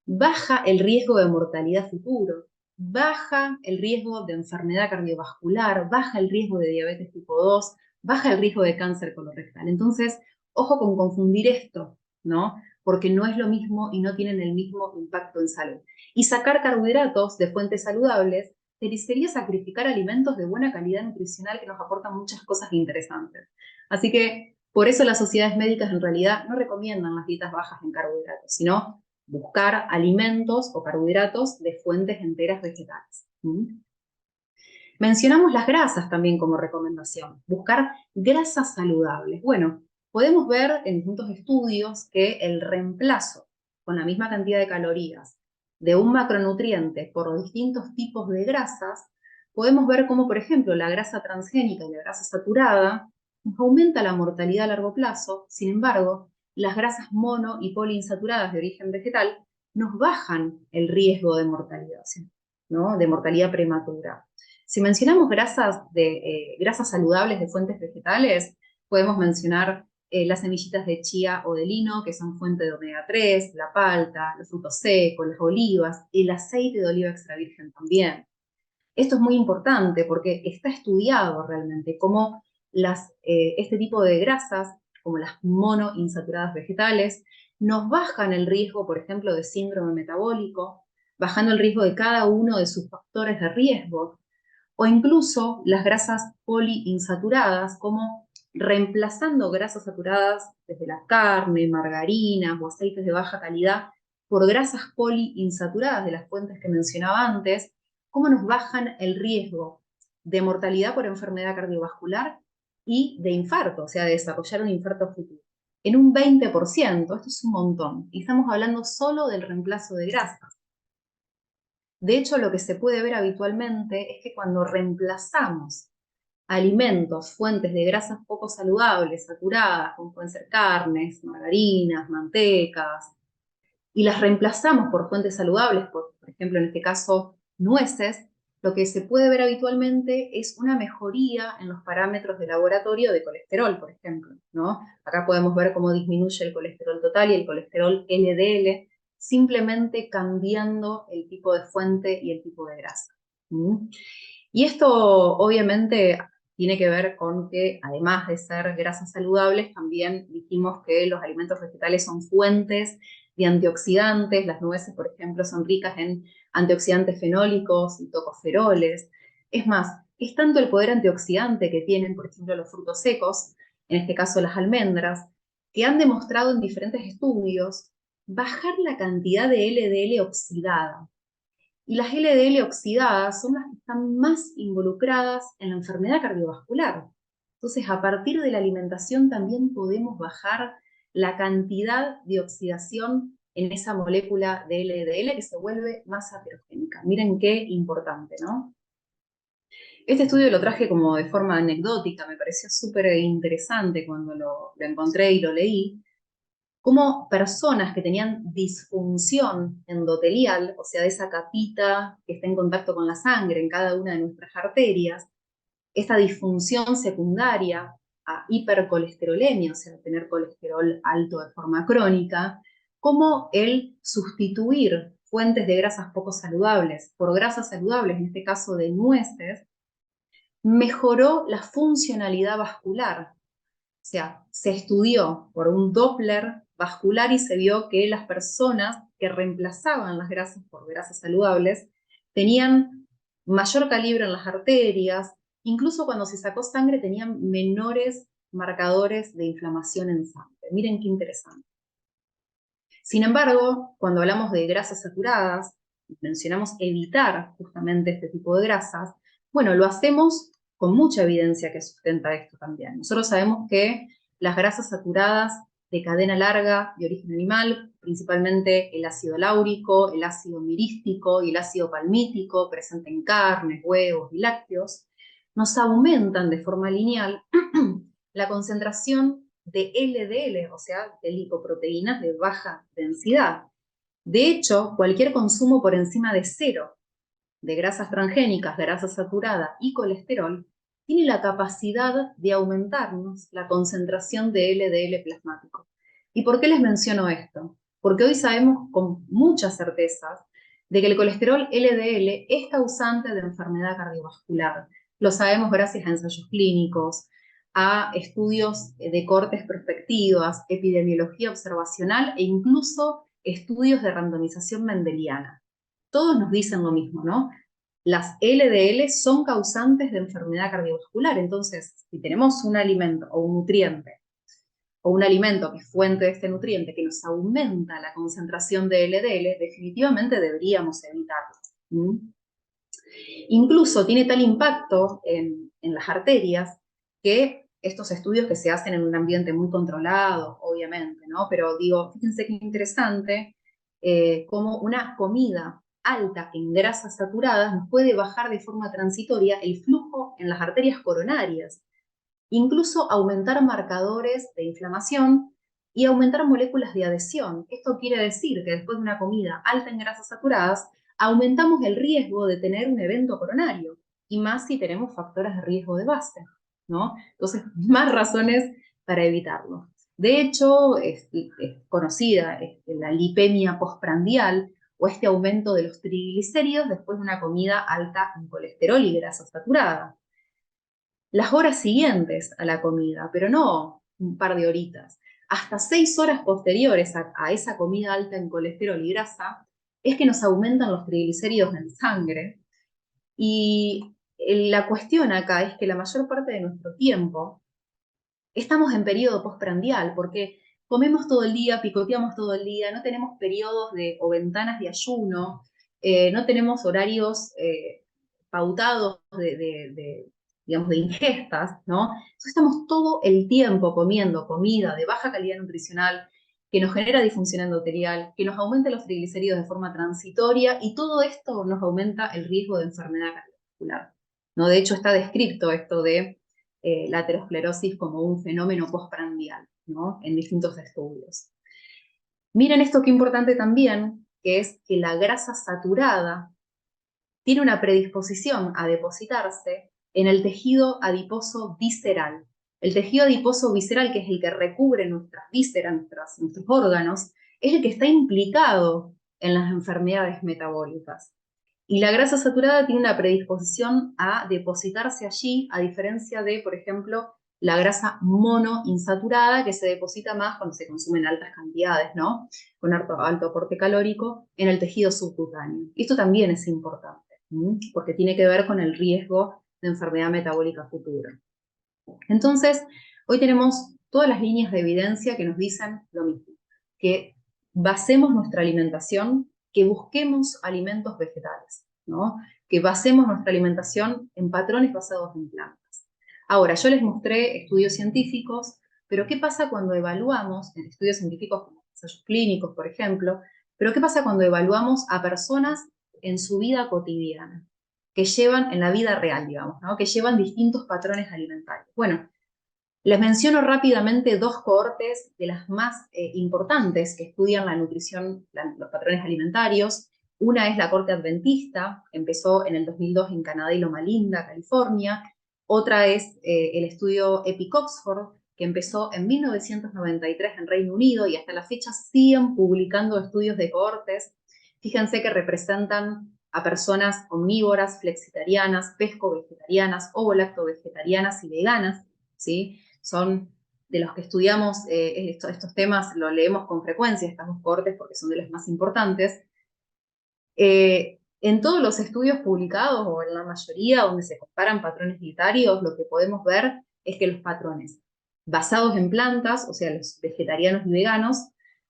baja el riesgo de mortalidad futuro, baja el riesgo de enfermedad cardiovascular, baja el riesgo de diabetes tipo 2, baja el riesgo de cáncer colorectal. Entonces, ojo con confundir esto, ¿no? Porque no es lo mismo y no tienen el mismo impacto en salud. Y sacar carbohidratos de fuentes saludables sería sacrificar alimentos de buena calidad nutricional que nos aportan muchas cosas interesantes. Así que por eso las sociedades médicas en realidad no recomiendan las dietas bajas en carbohidratos, sino buscar alimentos o carbohidratos de fuentes enteras vegetales. Mencionamos las grasas también como recomendación, buscar grasas saludables. Bueno, podemos ver en distintos estudios que el reemplazo con la misma cantidad de calorías de un macronutriente por los distintos tipos de grasas, podemos ver cómo, por ejemplo, la grasa transgénica y la grasa saturada nos aumenta la mortalidad a largo plazo. Sin embargo, las grasas mono y poliinsaturadas de origen vegetal nos bajan el riesgo de mortalidad, ¿no? De mortalidad prematura. Si mencionamos grasas saludables de fuentes vegetales, podemos mencionar las semillitas de chía o de lino, que son fuente de omega 3, la palta, los frutos secos, las olivas, el aceite de oliva extra virgen también. Esto es muy importante porque está estudiado realmente cómo este tipo de grasas, como las monoinsaturadas vegetales, nos bajan el riesgo, por ejemplo, de síndrome metabólico, bajando el riesgo de cada uno de sus factores de riesgo, o incluso las grasas poliinsaturadas, como reemplazando grasas saturadas desde la carne, margarinas o aceites de baja calidad por grasas poliinsaturadas de las fuentes que mencionaba antes, cómo nos bajan el riesgo de mortalidad por enfermedad cardiovascular y de infarto, o sea, de desarrollar un infarto futuro. En un 20%, esto es un montón, y estamos hablando solo del reemplazo de grasas. De hecho, lo que se puede ver habitualmente es que cuando reemplazamos alimentos, fuentes de grasas poco saludables, saturadas, como pueden ser carnes, margarinas, mantecas, y las reemplazamos por fuentes saludables, por ejemplo, en este caso, nueces, lo que se puede ver habitualmente es una mejoría en los parámetros de laboratorio de colesterol, por ejemplo, ¿no? Acá podemos ver cómo disminuye el colesterol total y el colesterol LDL, simplemente cambiando el tipo de fuente y el tipo de grasa. Y esto obviamente tiene que ver con que, además de ser grasas saludables, también dijimos que los alimentos vegetales son fuentes de antioxidantes. Las nueces, por ejemplo, son ricas en antioxidantes fenólicos y tocoferoles. Es más, es tanto el poder antioxidante que tienen, por ejemplo, los frutos secos, en este caso las almendras, que han demostrado en diferentes estudios bajar la cantidad de LDL oxidada. Y las LDL oxidadas son las que están más involucradas en la enfermedad cardiovascular. Entonces, a partir de la alimentación también podemos bajar la cantidad de oxidación en esa molécula de LDL que se vuelve más aterogénica. Miren qué importante, ¿no? Este estudio lo traje como de forma anecdótica, me pareció súper interesante cuando lo encontré y lo leí, como personas que tenían disfunción endotelial, o sea, de esa capita que está en contacto con la sangre en cada una de nuestras arterias, esta disfunción secundaria a hipercolesterolemia, o sea, tener colesterol alto de forma crónica, como el sustituir fuentes de grasas poco saludables por grasas saludables, en este caso de nueces, mejoró la funcionalidad vascular. O sea, se estudió por un Doppler vascular y se vio que las personas que reemplazaban las grasas por grasas saludables tenían mayor calibre en las arterias, incluso cuando se sacó sangre tenían menores marcadores de inflamación en sangre. Miren qué interesante. Sin embargo, cuando hablamos de grasas saturadas, mencionamos evitar justamente este tipo de grasas, bueno, lo hacemos con mucha evidencia que sustenta esto también. Nosotros sabemos que las grasas saturadas de cadena larga de origen animal, principalmente el ácido láurico, el ácido mirístico y el ácido palmítico, presente en carnes, huevos y lácteos, nos aumentan de forma lineal la concentración de LDL, o sea, de lipoproteínas de baja densidad. De hecho, cualquier consumo por encima de 0 de grasas transgénicas, grasa saturada y colesterol tiene la capacidad de aumentarnos la concentración de LDL plasmático. ¿Y por qué les menciono esto? Porque hoy sabemos con mucha certeza de que el colesterol LDL es causante de enfermedad cardiovascular. Lo sabemos gracias a ensayos clínicos, a estudios de cortes prospectivas, epidemiología observacional e incluso estudios de randomización mendeliana. Todos nos dicen lo mismo, ¿no? Las LDL son causantes de enfermedad cardiovascular. Entonces, si tenemos un alimento o un nutriente, o un alimento que es fuente de este nutriente, que nos aumenta la concentración de LDL, definitivamente deberíamos evitarlo. ¿Mm? Incluso tiene tal impacto en las arterias que estos estudios que se hacen en un ambiente muy controlado, obviamente, ¿no? Pero digo, fíjense qué interesante cómo una comida alta en grasas saturadas nos puede bajar de forma transitoria el flujo en las arterias coronarias, incluso aumentar marcadores de inflamación y aumentar moléculas de adhesión. Esto quiere decir que después de una comida alta en grasas saturadas, aumentamos el riesgo de tener un evento coronario, y más si tenemos factores de riesgo de base, ¿no? Entonces, más razones para evitarlo. De hecho, es conocida la lipemia postprandial o este aumento de los triglicéridos después de una comida alta en colesterol y grasa saturada. Las horas siguientes a la comida, pero no un par de horitas, hasta 6 horas posteriores a esa comida alta en colesterol y grasa, es que nos aumentan los triglicéridos en sangre. Y la cuestión acá es que la mayor parte de nuestro tiempo estamos en periodo postprandial, porque comemos todo el día, picoteamos todo el día, no tenemos periodos o ventanas de ayuno, no tenemos horarios pautados digamos, de ingestas, ¿no? Entonces estamos todo el tiempo comiendo comida de baja calidad nutricional, que nos genera disfunción endotelial, que nos aumenta los triglicéridos de forma transitoria, y todo esto nos aumenta el riesgo de enfermedad cardiovascular, ¿no? De hecho, está descrito esto de la aterosclerosis como un fenómeno postprandial, ¿no? En distintos estudios. Miren esto qué importante también, que es que la grasa saturada tiene una predisposición a depositarse en el tejido adiposo visceral. El tejido adiposo visceral, que es el que recubre nuestras vísceras, nuestros órganos, es el que está implicado en las enfermedades metabólicas. Y la grasa saturada tiene una predisposición a depositarse allí, a diferencia de, por ejemplo, la grasa monoinsaturada, que se deposita más cuando se consumen altas cantidades, ¿no? Con alto aporte calórico en el tejido subcutáneo. Esto también es importante, porque tiene que ver con el riesgo de enfermedad metabólica futura. Entonces, hoy tenemos todas las líneas de evidencia que nos dicen lo mismo, que basemos nuestra alimentación, que busquemos alimentos vegetales, ¿no? Que basemos nuestra alimentación en patrones basados en plantas. Ahora, yo les mostré estudios científicos, Pero ¿qué pasa cuando evaluamos, en estudios científicos como ensayos clínicos, por ejemplo, pero qué pasa cuando evaluamos a personas en su vida cotidiana, que llevan, en la vida real, digamos, ¿no? Que llevan distintos patrones alimentarios? Bueno, les menciono rápidamente dos cohortes de las más importantes que estudian la nutrición, los patrones alimentarios. Una es la corte adventista, empezó en el 2002 en Canadá y Loma Linda, California. Otra es el estudio EPIC Oxford, que empezó en 1993 en Reino Unido y hasta la fecha siguen publicando estudios de cohortes. Fíjense que representan a personas omnívoras, flexitarianas, pesco-vegetarianas, ovo-lacto-vegetarianas y veganas, ¿sí? Son de los que estudiamos estos temas, lo leemos con frecuencia, estas dos cohortes, porque son de los más importantes. En todos los estudios publicados, o en la mayoría donde se comparan patrones dietarios, lo que podemos ver es que los patrones basados en plantas, o sea, los vegetarianos y veganos,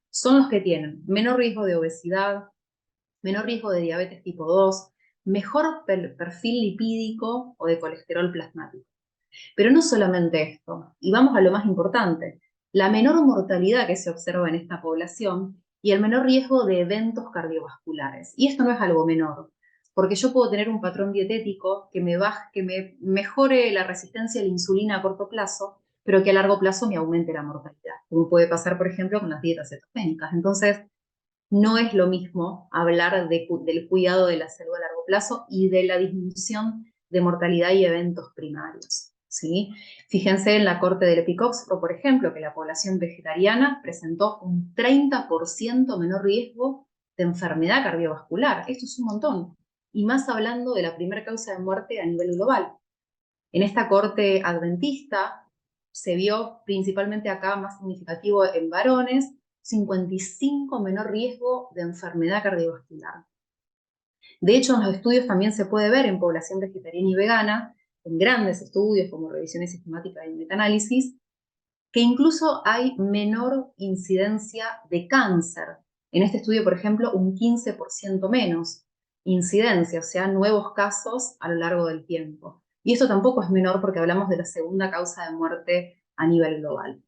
son los que tienen menor riesgo de obesidad, menor riesgo de diabetes tipo 2, mejor perfil lipídico o de colesterol plasmático. Pero no solamente esto, y vamos a lo más importante, la menor mortalidad que se observa en esta población y el menor riesgo de eventos cardiovasculares. Y esto no es algo menor, porque yo puedo tener un patrón dietético que me mejore la resistencia a la insulina a corto plazo, pero que a largo plazo me aumente la mortalidad, como puede pasar, por ejemplo, con las dietas cetogénicas. Entonces, no es lo mismo hablar del cuidado de la salud a largo plazo y de la disminución de mortalidad y eventos primarios, ¿sí? Fíjense en la corte del EPIC Oxford, por ejemplo, que la población vegetariana presentó un 30% menor riesgo de enfermedad cardiovascular. Esto es un montón. Y más hablando de la primera causa de muerte a nivel global. En esta corte adventista se vio principalmente acá más significativo en varones, 55 menor riesgo de enfermedad cardiovascular. De hecho, en los estudios también se puede ver en población vegetariana y vegana, en grandes estudios como revisiones sistemáticas y metaanálisis, que incluso hay menor incidencia de cáncer. En este estudio, por ejemplo, un 15% menos incidencia, o sea, nuevos casos a lo largo del tiempo. Y esto tampoco es menor porque hablamos de la segunda causa de muerte a nivel global.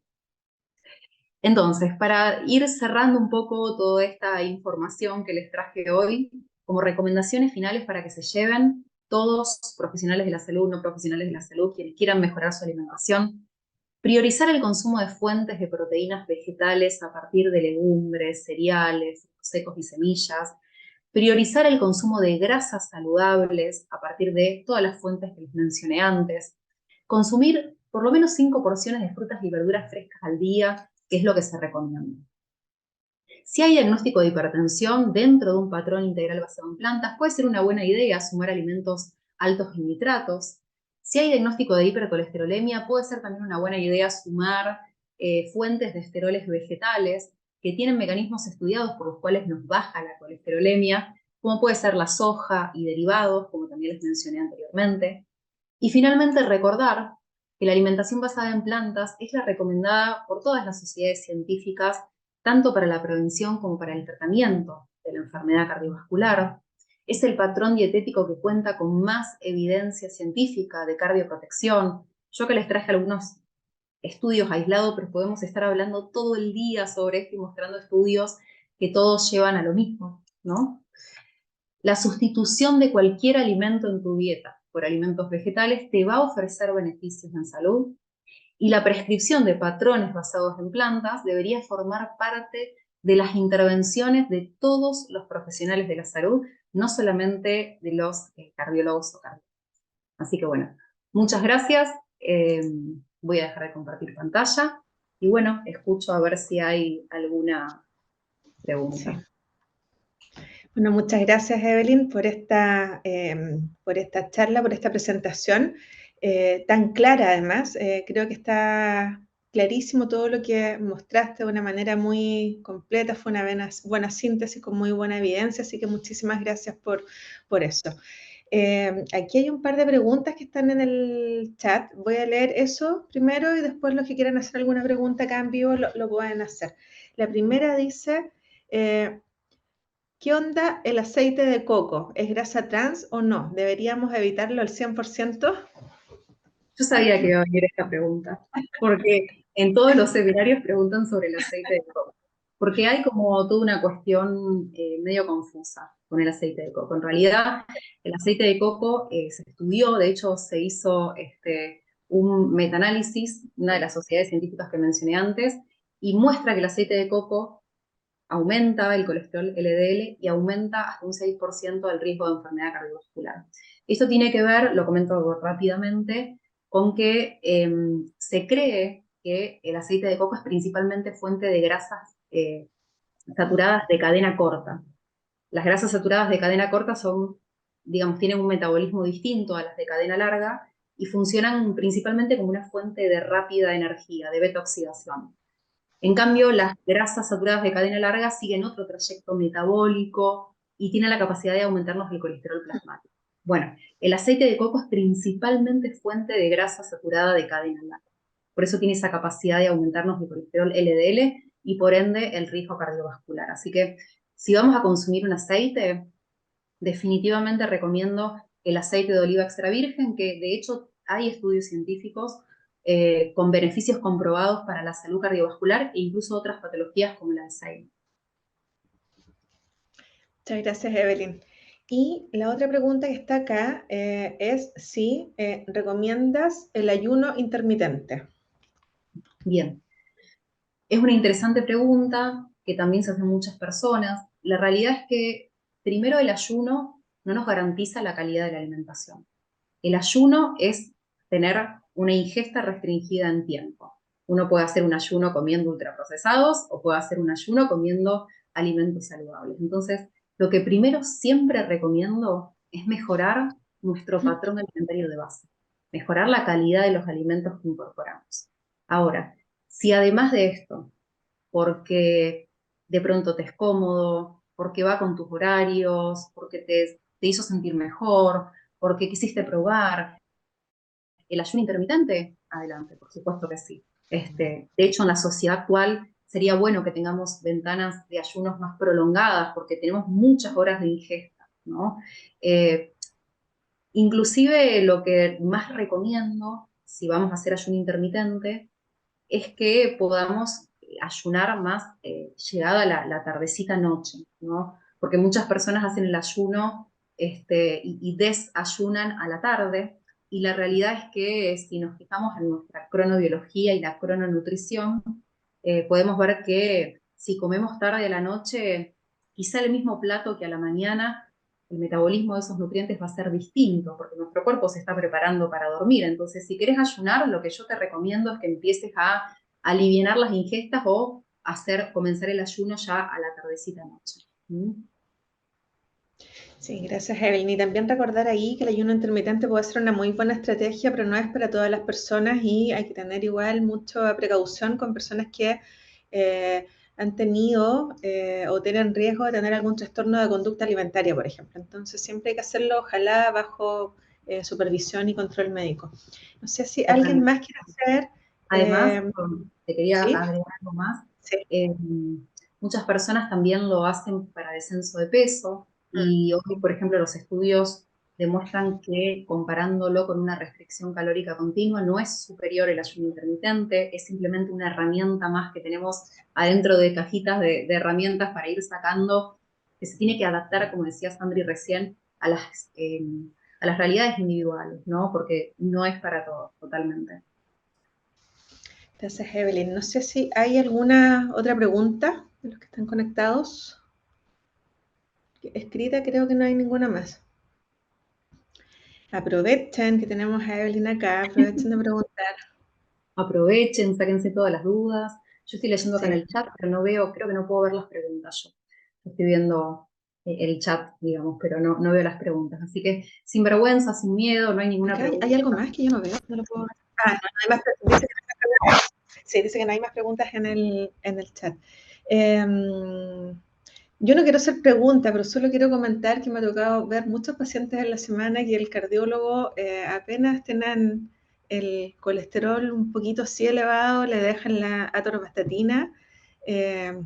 Entonces, para ir cerrando un poco toda esta información que les traje hoy, como recomendaciones finales para que se lleven todos profesionales de la salud, no profesionales de la salud, quienes quieran mejorar su alimentación, priorizar el consumo de fuentes de proteínas vegetales a partir de legumbres, cereales, secos y semillas. Priorizar el consumo de grasas saludables a partir de todas las fuentes que les mencioné antes. Consumir por lo menos 5 porciones de frutas y verduras frescas al día, que es lo que se recomienda. Si hay diagnóstico de hipertensión dentro de un patrón integral basado en plantas, puede ser una buena idea sumar alimentos altos en nitratos. Si hay diagnóstico de hipercolesterolemia, puede ser también una buena idea sumar fuentes de esteroles vegetales que tienen mecanismos estudiados por los cuales nos baja la colesterolemia, como puede ser la soja y derivados, como también les mencioné anteriormente. Y finalmente recordar que la alimentación basada en plantas es la recomendada por todas las sociedades científicas, tanto para la prevención como para el tratamiento de la enfermedad cardiovascular. Es el patrón dietético que cuenta con más evidencia científica de cardioprotección. Yo que les traje algunos estudios aislados, pero podemos estar hablando todo el día sobre esto y mostrando estudios que todos llevan a lo mismo, ¿no? La sustitución de cualquier alimento en tu dieta por alimentos vegetales te va a ofrecer beneficios en salud, y la prescripción de patrones basados en plantas debería formar parte de las intervenciones de todos los profesionales de la salud, no solamente de los cardiólogos o cardiólogos. Así que bueno, muchas gracias. Voy a dejar de compartir pantalla y bueno, escucho a ver si hay alguna pregunta. Sí. Bueno, muchas gracias, Evelyn, por esta charla, por esta presentación tan clara, además. Creo que está clarísimo todo lo que mostraste de una manera muy completa, fue una buena síntesis con muy buena evidencia, así que muchísimas gracias por eso. Aquí hay un par de preguntas que están en el chat. Voy a leer eso primero y después los que quieran hacer alguna pregunta acá en vivo lo pueden hacer. La primera dice... ¿qué onda el aceite de coco? ¿Es grasa trans o no? ¿Deberíamos evitarlo al 100%? Yo sabía que iba a venir esta pregunta, porque En todos los seminarios preguntan sobre el aceite de coco, porque hay como toda una cuestión medio confusa con el aceite de coco. En realidad, el aceite de coco se estudió, de hecho se hizo un metaanálisis, una de las sociedades científicas que mencioné antes, y muestra que el aceite de coco aumenta el colesterol LDL y aumenta hasta un 6% el riesgo de enfermedad cardiovascular. Esto tiene que ver, lo comento rápidamente, con que se cree que el aceite de coco es principalmente fuente de grasas saturadas de cadena corta. Las grasas saturadas de cadena corta son, digamos, tienen un metabolismo distinto a las de cadena larga y funcionan principalmente como una fuente de rápida energía, de beta-oxidación. En cambio, las grasas saturadas de cadena larga siguen otro trayecto metabólico y tienen la capacidad de aumentarnos el colesterol plasmático. Bueno, el aceite de coco es principalmente fuente de grasa saturada de cadena larga. Por eso tiene esa capacidad de aumentarnos el colesterol LDL y por ende el riesgo cardiovascular. Así que si vamos a consumir un aceite, definitivamente recomiendo el aceite de oliva extra virgen, que de hecho hay estudios científicos con beneficios comprobados para la salud cardiovascular e incluso otras patologías como la Alzheimer. Muchas gracias, Evelyn. Y la otra pregunta que está acá es si recomiendas el ayuno intermitente. Bien, es una interesante pregunta que también se hacen muchas personas. La realidad es que primero el ayuno no nos garantiza la calidad de la alimentación. El ayuno es tener una ingesta restringida en tiempo. Uno puede hacer un ayuno comiendo ultraprocesados o puede hacer un ayuno comiendo alimentos saludables. Entonces, lo que primero siempre recomiendo es mejorar nuestro patrón alimentario de base, mejorar la calidad de los alimentos que incorporamos. Ahora, si además de esto, porque de pronto te es cómodo, porque va con tus horarios, porque te hizo sentir mejor, porque quisiste probar, el ayuno intermitente, adelante, por supuesto que sí. De hecho, en la sociedad actual sería bueno que tengamos ventanas de ayunos más prolongadas porque tenemos muchas horas de ingesta, ¿no? Eh, Inclusive lo que más recomiendo, si vamos a hacer ayuno intermitente, es que podamos ayunar más llegada la tardecita noche, ¿no? Porque muchas personas hacen el ayuno y desayunan a la tarde, y la realidad es que si nos fijamos en nuestra cronobiología y la crononutrición, podemos ver que si comemos tarde a la noche, quizá el mismo plato que a la mañana, el metabolismo de esos nutrientes va a ser distinto, porque nuestro cuerpo se está preparando para dormir. Entonces, si querés ayunar, lo que yo te recomiendo es que empieces a alivianar las ingestas o comenzar el ayuno ya a la tardecita noche. ¿Mm? Sí, gracias, Evelyn. Y también recordar ahí que el ayuno intermitente puede ser una muy buena estrategia, pero no es para todas las personas y hay que tener igual mucha precaución con personas que han tenido o tienen riesgo de tener algún trastorno de conducta alimentaria, por ejemplo. Entonces siempre hay que hacerlo, ojalá, bajo supervisión y control médico. No sé si alguien Totalmente. más quiere hacer... Además, te quería ¿Sí? agregar algo más. Sí. Eh, Muchas personas también lo hacen para descenso de peso y hoy, por ejemplo, los estudios demuestran que comparándolo con una restricción calórica continua no es superior el ayuno intermitente, es simplemente una herramienta más que tenemos adentro de cajitas de herramientas para ir sacando, que se tiene que adaptar, como decía Sandri recién, a las realidades individuales, ¿no? Porque no es para todos totalmente. Gracias, Evelyn. No sé si hay alguna otra pregunta de los que están conectados. Escrita, creo que no hay ninguna más. Aprovechen que tenemos a Evelyn acá, aprovechen de preguntar. Aprovechen, sáquense todas las dudas. Yo estoy leyendo acá en Sí. el chat, pero no veo, creo que no puedo ver las preguntas yo. Estoy viendo el chat, digamos, pero no veo las preguntas. Así que sin vergüenza, sin miedo, no hay ninguna Acá pregunta. hay algo más que yo no veo, no lo puedo ver. Ah, no, no hay más preguntas. Dice que no hay más preguntas. Sí, dice que no hay más preguntas en el chat. Yo no quiero hacer preguntas, pero solo quiero comentar que me ha tocado ver muchos pacientes en la semana y el cardiólogo apenas tienen el colesterol un poquito así elevado, le dejan la atorvastatina eh,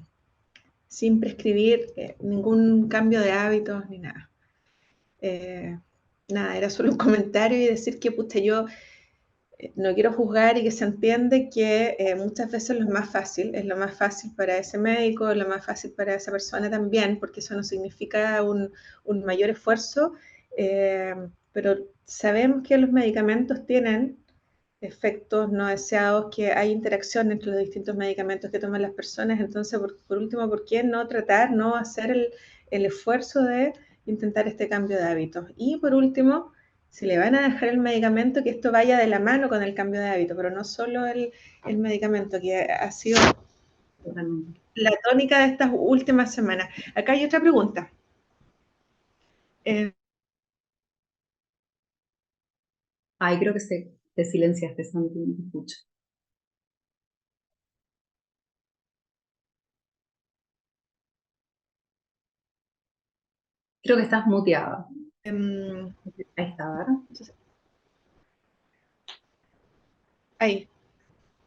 sin prescribir ningún cambio de hábitos ni nada. Nada, era solo un comentario y decir que pucha, yo No quiero juzgar y que se entiende que muchas veces lo más fácil, es lo más fácil para ese médico, es lo más fácil para esa persona también, porque eso no significa un mayor esfuerzo, pero sabemos que los medicamentos tienen efectos no deseados, que hay interacción entre los distintos medicamentos que toman las personas, entonces por último, ¿por qué no tratar, no hacer el esfuerzo de intentar este cambio de hábitos? Y por último, si le van a dejar el medicamento, que esto vaya de la mano con el cambio de hábito, pero no solo el medicamento, que ha sido la tónica de estas últimas semanas. Acá hay otra pregunta. Ay, creo que te silenciaste, Santi, no te escucho. Creo que estás muteada. Ahí está, ¿verdad? Ahí.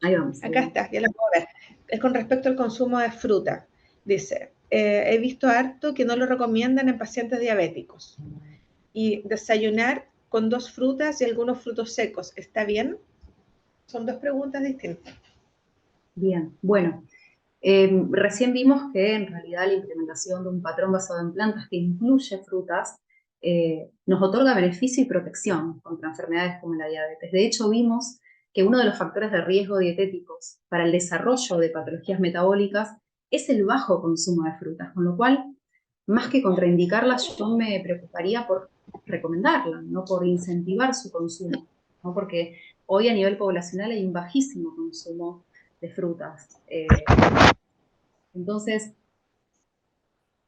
Ahí vamos. Acá está, ya lo puedo ver. Es con respecto al consumo de fruta. Dice, he visto harto que no lo recomiendan en pacientes diabéticos. Y desayunar con 2 frutas y algunos frutos secos, ¿está bien? Son 2 preguntas distintas. Bien, bueno. Recién vimos que en realidad la implementación de un patrón basado en plantas que incluye frutas nos otorga beneficio y protección contra enfermedades como la diabetes. De hecho, vimos que uno de los factores de riesgo dietéticos para el desarrollo de patologías metabólicas es el bajo consumo de frutas, con lo cual, más que contraindicarlas, yo me preocuparía por recomendarla, no por incentivar su consumo, ¿no? Porque hoy a nivel poblacional hay un bajísimo consumo de frutas. Entonces,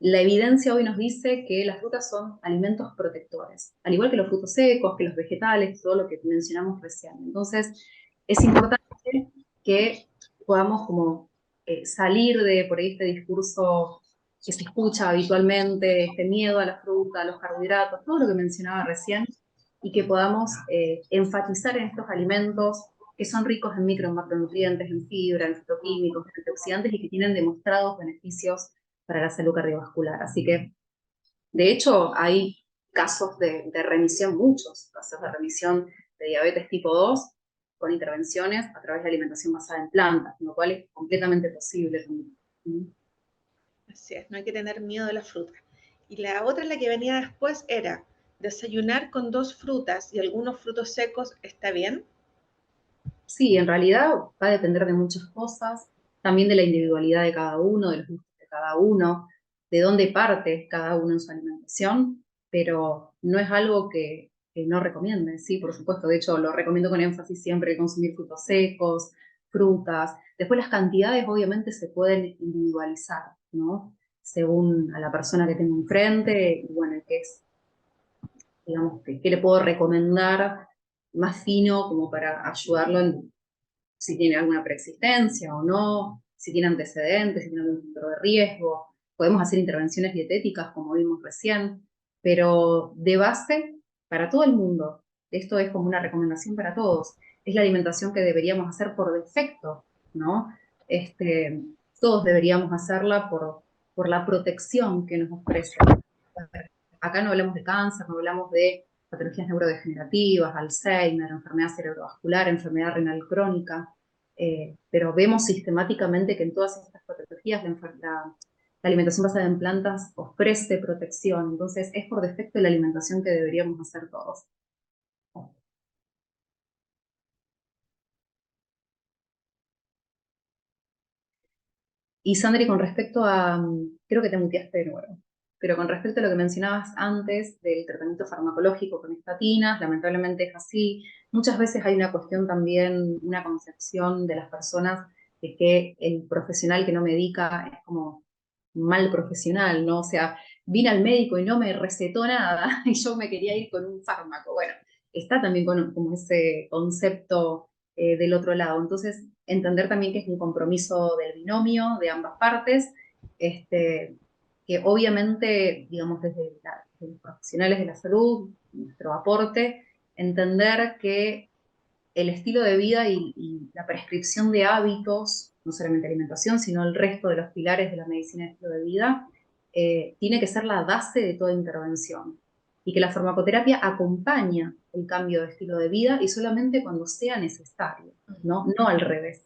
la evidencia hoy nos dice que las frutas son alimentos protectores, al igual que los frutos secos, que los vegetales, todo lo que mencionamos recién. Entonces, es importante que podamos como salir de por ahí este discurso que se escucha habitualmente, este miedo a la fruta, a los carbohidratos, todo lo que mencionaba recién, y que podamos enfatizar en estos alimentos que son ricos en micro y macronutrientes, en fibra, en fitoquímicos, en antioxidantes y que tienen demostrados beneficios para la salud cardiovascular. Así que, de hecho, hay casos de remisión, muchos casos de remisión de diabetes tipo 2 con intervenciones a través de alimentación basada en plantas, lo cual es completamente posible. Así es, no hay que tener miedo de la fruta. Y la otra, la que venía después, era desayunar con 2 frutas y algunos frutos secos, ¿está bien? Sí, en realidad va a depender de muchas cosas, también de la individualidad de cada uno, de los gustos de cada uno, de dónde parte cada uno en su alimentación, pero no es algo que no recomiende, sí, por supuesto. De hecho, lo recomiendo con énfasis siempre consumir frutos secos, frutas. Después las cantidades obviamente se pueden individualizar, ¿no? Según a la persona que tengo enfrente y bueno, qué es, digamos, qué le puedo recomendar más fino como para ayudarlo en si tiene alguna preexistencia o no, si tiene antecedentes, si tiene algún factor de riesgo. Podemos hacer intervenciones dietéticas, como vimos recién, pero de base, para todo el mundo, esto es como una recomendación para todos, es la alimentación que deberíamos hacer por defecto, ¿no? Todos deberíamos hacerla por la protección que nos ofrece. Acá no hablamos de cáncer, no hablamos de patologías neurodegenerativas, Alzheimer, enfermedad cerebrovascular, enfermedad renal crónica, pero vemos sistemáticamente que en todas estas patologías la alimentación basada en plantas ofrece protección, entonces es por defecto la alimentación que deberíamos hacer todos. Y Sandri, con respecto a, creo que te muteaste de nuevo, pero con respecto a lo que mencionabas antes del tratamiento farmacológico con estatinas, lamentablemente es así. Muchas veces hay una cuestión también, una concepción de las personas de que el profesional que no medica es como un mal profesional, ¿no? O sea, vine al médico y no me recetó nada y yo me quería ir con un fármaco. Bueno, está también como ese concepto del otro lado. Entonces, entender también que es un compromiso del binomio, de ambas partes, que obviamente, digamos, desde los profesionales de la salud, nuestro aporte, entender que el estilo de vida y la prescripción de hábitos, no solamente alimentación, sino el resto de los pilares de la medicina de estilo de vida, tiene que ser la base de toda intervención. y que la farmacoterapia acompaña el cambio de estilo de vida y solamente cuando sea necesario, ¿no? No al revés.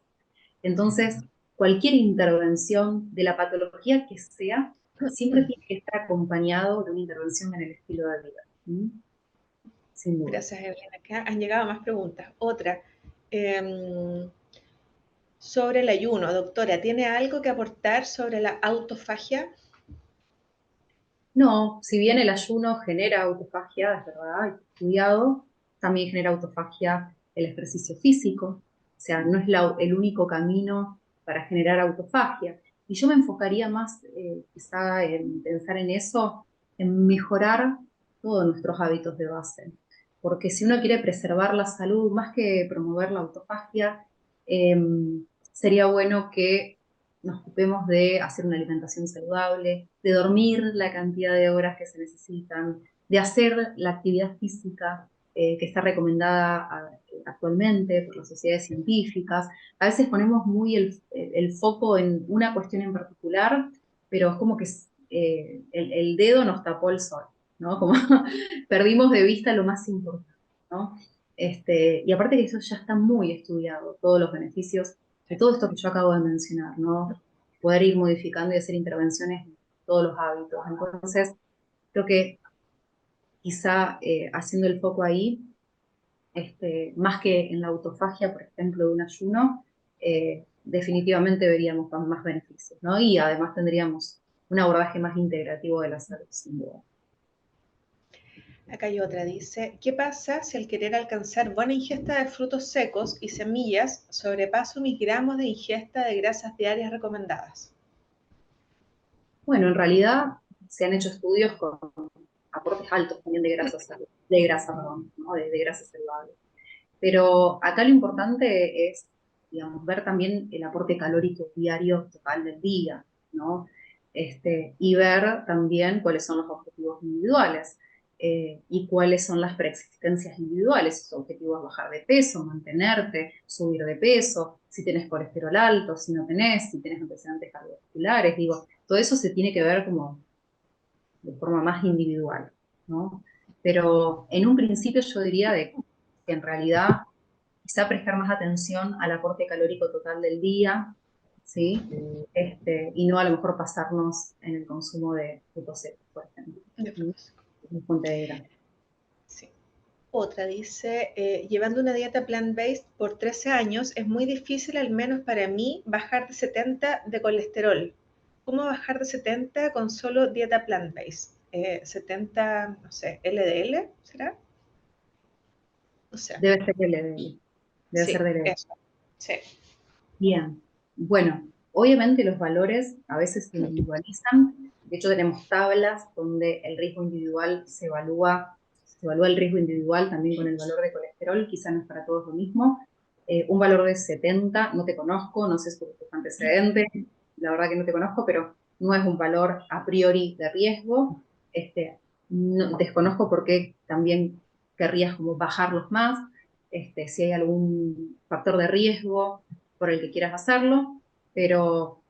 Entonces, cualquier intervención de la patología que sea, siempre tiene que estar acompañado de una intervención en el estilo de vida. ¿Mm? Sin duda. Gracias, Evelyn. Acá han llegado más preguntas. Otra, eh, sobre el ayuno. Doctora, ¿tiene algo que aportar sobre la autofagia? No, si bien el ayuno genera autofagia, es verdad, estudiado, también genera autofagia el ejercicio físico, o sea, no es el único camino para generar autofagia. Y yo me enfocaría más quizá en pensar en eso, en mejorar todos nuestros hábitos de base. Porque si uno quiere preservar la salud, más que promover la autofagia, eh, sería bueno que nos ocupemos de hacer una alimentación saludable, de dormir la cantidad de horas que se necesitan, de hacer la actividad física que está recomendada actualmente por las sociedades científicas. A veces ponemos muy el foco en una cuestión en particular, pero es como que el dedo nos tapó el sol, ¿no? Como perdimos de vista lo más importante, ¿no? Y aparte que eso ya está muy estudiado, todos los beneficios de todo esto que yo acabo de mencionar, ¿no? Poder ir modificando y hacer intervenciones en todos los hábitos. Entonces, creo que quizá haciendo el foco ahí, más que en la autofagia, por ejemplo, de un ayuno, definitivamente veríamos más beneficios, ¿no? Y además tendríamos un abordaje más integrativo de la salud, sin duda. Acá hay otra, dice, ¿qué pasa si al querer alcanzar buena ingesta de frutos secos y semillas sobrepaso mis gramos de ingesta de grasas diarias recomendadas? Bueno, en realidad se han hecho estudios con aportes altos también de grasa, perdón, ¿no? De grasa saludable. Pero acá lo importante es, digamos, ver también el aporte calórico diario total del día, ¿no? Y ver también cuáles son los objetivos individuales y cuáles son las preexistencias individuales. Si tu objetivo es bajar de peso, mantenerte, subir de peso, si tenés colesterol alto, si no tenés, si tenés antecedentes cardiovasculares, digo, todo eso se tiene que ver como de forma más individual, ¿no? Pero en un principio yo diría de que en realidad quizá prestar más atención al aporte calórico total del día, ¿sí? Y no a lo mejor pasarnos en el consumo de frutos secos, por ejemplo, De ¿no? frutos secos. En fuente de grasa. Sí. Otra dice, llevando una dieta plant-based por 13 años, es muy difícil, al menos para mí, bajar de 70 de colesterol. ¿Cómo bajar de 70 con solo dieta plant-based? 70, no sé, LDL, ¿será? O sea, Debe ser LDL, debe ser sí, DLL. eso. Sí. Bien, bueno, obviamente los valores a veces se individualizan. De hecho, tenemos tablas donde el riesgo individual se evalúa el riesgo individual también con el valor de colesterol, quizá no es para todos lo mismo. Un valor de 70, no te conozco, no sé sobre tus antecedentes, la verdad que no te conozco, pero no es un valor a priori de riesgo. Desconozco por qué también querrías como bajarlos más, si hay algún factor de riesgo por el que quieras hacerlo, pero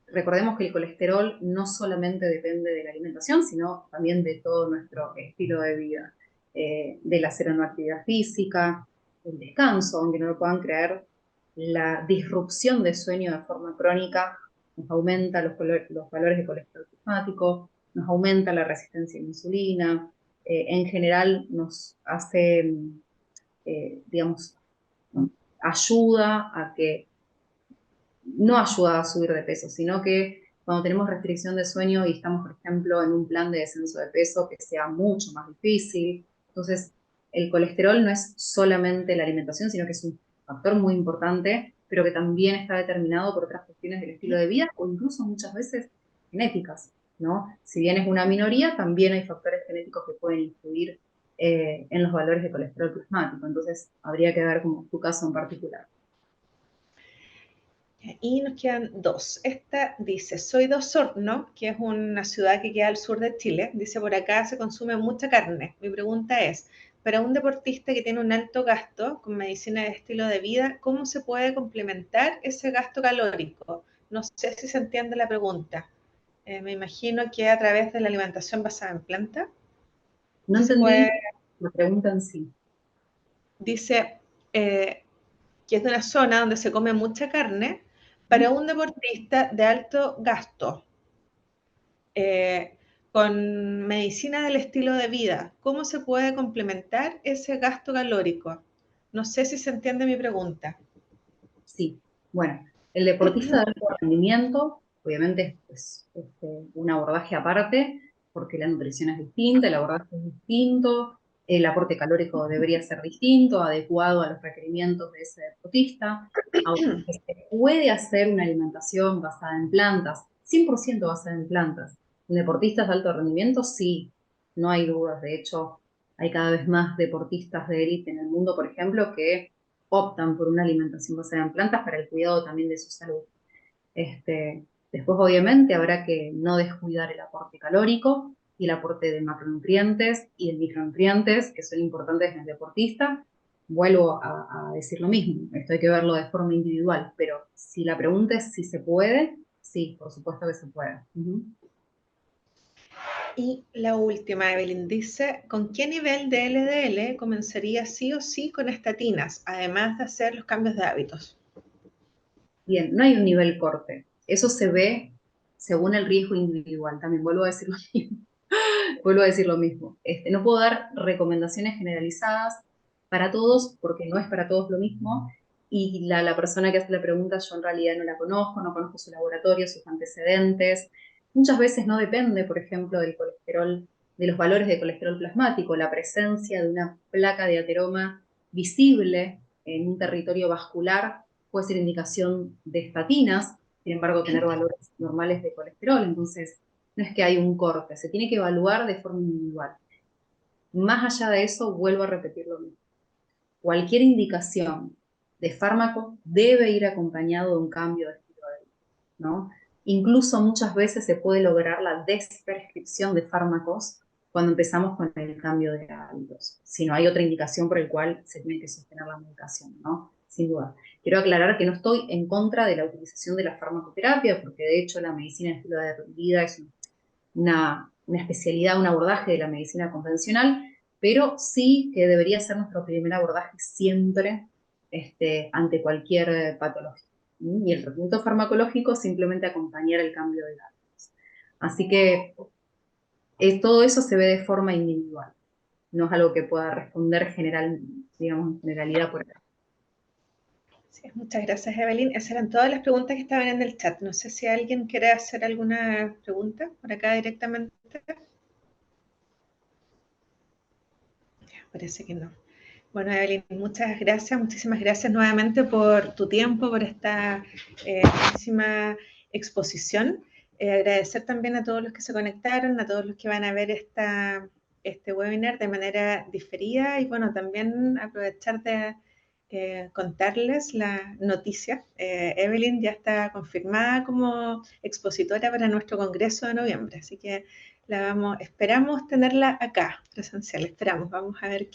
recordemos que el colesterol no solamente depende de la alimentación, sino también de todo nuestro estilo de vida, de la cero no actividad física, el descanso, aunque no lo puedan creer, la disrupción de sueño de forma crónica nos aumenta los valores de colesterol plasmático, nos aumenta la resistencia a la insulina, en general nos hace, digamos, ayuda a que no ayuda a subir de peso, sino que cuando tenemos restricción de sueño y estamos, por ejemplo, en un plan de descenso de peso que sea mucho más difícil. Entonces, el colesterol no es solamente la alimentación, sino que es un factor muy importante, pero que también está determinado por otras cuestiones del estilo de vida o incluso muchas veces genéticas, ¿no? Si bien es una minoría, también hay factores genéticos que pueden influir en los valores de colesterol plasmático. Entonces, habría que ver como tu caso en particular. Y nos quedan dos. Esta dice, soy de Osorno, que es una ciudad que queda al sur de Chile. Dice, por acá se consume mucha carne. Mi pregunta es, para un deportista que tiene un alto gasto con medicina de estilo de vida, ¿cómo se puede complementar ese gasto calórico? No sé si se entiende la pregunta. Me imagino que a través de la alimentación basada en planta. No Si se puede, entendí la pregunta en sí. dice que es de una zona donde se come mucha carne para un deportista de alto gasto, eh, con medicina del estilo de vida. ¿Cómo se puede complementar ese gasto calórico? No sé si se entiende mi pregunta. Sí, bueno, el deportista de alto rendimiento, obviamente un abordaje aparte, porque la nutrición es distinta, el abordaje es distinto, el aporte calórico debería ser distinto, adecuado a los requerimientos de ese deportista. Ahora, se puede hacer una alimentación basada en plantas, 100% basada en plantas. En deportistas de alto rendimiento, sí, no hay dudas. De hecho, hay cada vez más deportistas de élite en el mundo, por ejemplo, que optan por una alimentación basada en plantas para el cuidado también de su salud. Después, obviamente, habrá que no descuidar el aporte calórico y el aporte de macronutrientes y de micronutrientes, que son importantes en el deportista. Vuelvo a decir lo mismo, esto hay que verlo de forma individual, pero si la pregunta es si se puede, sí, por supuesto que se puede. Y la última, Evelyn, dice, ¿con qué nivel de LDL comenzaría sí o sí con estatinas, además de hacer los cambios de hábitos? Bien, no hay un nivel corte. Eso se ve según el riesgo individual. También vuelvo a decir lo mismo. Vuelvo a decir lo mismo. No puedo dar recomendaciones generalizadas para todos porque no es para todos lo mismo. Y la persona que hace la pregunta yo en realidad no la conozco, no conozco su laboratorio, sus antecedentes. Muchas veces no depende, por ejemplo, del colesterol, de los valores de colesterol plasmático, la presencia de una placa de ateroma visible en un territorio vascular puede ser indicación de estatinas, sin embargo, tener valores normales de colesterol. Entonces, no es que hay un corte, se tiene que evaluar de forma individual. Más allá de eso, vuelvo a repetir lo mismo. Cualquier indicación de fármaco debe ir acompañado de un cambio de estilo de vida, ¿no? Incluso muchas veces se puede lograr la desprescripción de fármacos cuando empezamos con el cambio de hábitos, si no hay otra indicación por el cual se tiene que sostener la medicación, ¿no? Sin duda. Quiero aclarar que no estoy en contra de la utilización de la farmacoterapia, porque de hecho la medicina de estilo de vida es una especialidad, un abordaje de la medicina convencional, pero sí que debería ser nuestro primer abordaje siempre ante cualquier patología. Y el tratamiento farmacológico simplemente acompañar el cambio de hábitos. Así que todo eso se ve de forma individual, no es algo que pueda responder general, digamos, en generalidad por acá. Sí, muchas gracias, Evelyn. Esas eran todas las preguntas que estaban en el chat. No sé si alguien quiere hacer alguna pregunta por acá directamente. Parece que no. Bueno, Evelyn, muchas gracias, muchísimas gracias nuevamente por tu tiempo, por esta buenísima exposición. Agradecer también a todos los que se conectaron, a todos los que van a ver este webinar de manera diferida y bueno, también aprovechar de contarles la noticia. Evelyn ya está confirmada como expositora para nuestro congreso de noviembre, así que esperamos tenerla acá, presencial, esperamos, vamos a ver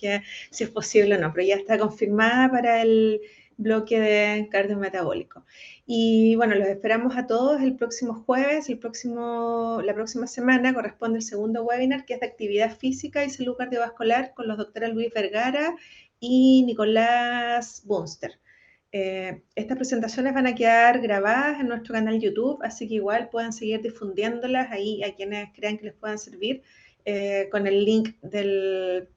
si es posible o no, pero ya está confirmada para el bloque de cardiometabólico. Y bueno, los esperamos a todos el próximo jueves, la próxima semana corresponde el segundo webinar, que es de actividad física y salud cardiovascular con los doctores Luis Vergara y Nicolás Bunster. Estas presentaciones van a quedar grabadas en nuestro canal YouTube, así que igual pueden seguir difundiéndolas ahí a quienes crean que les puedan servir con el link del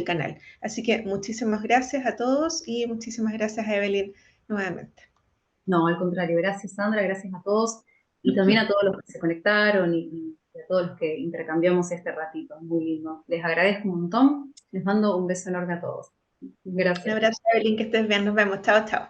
canal. Así que muchísimas gracias a todos y muchísimas gracias a Evelyn nuevamente. No, al contrario, gracias Sandra, gracias a todos y también a todos los que se conectaron y a todos los que intercambiamos este ratito, muy lindo. Les agradezco un montón, les mando un beso enorme a todos. Un Gracias. abrazo, Evelyn, que estés bien, nos vemos, chao, chao.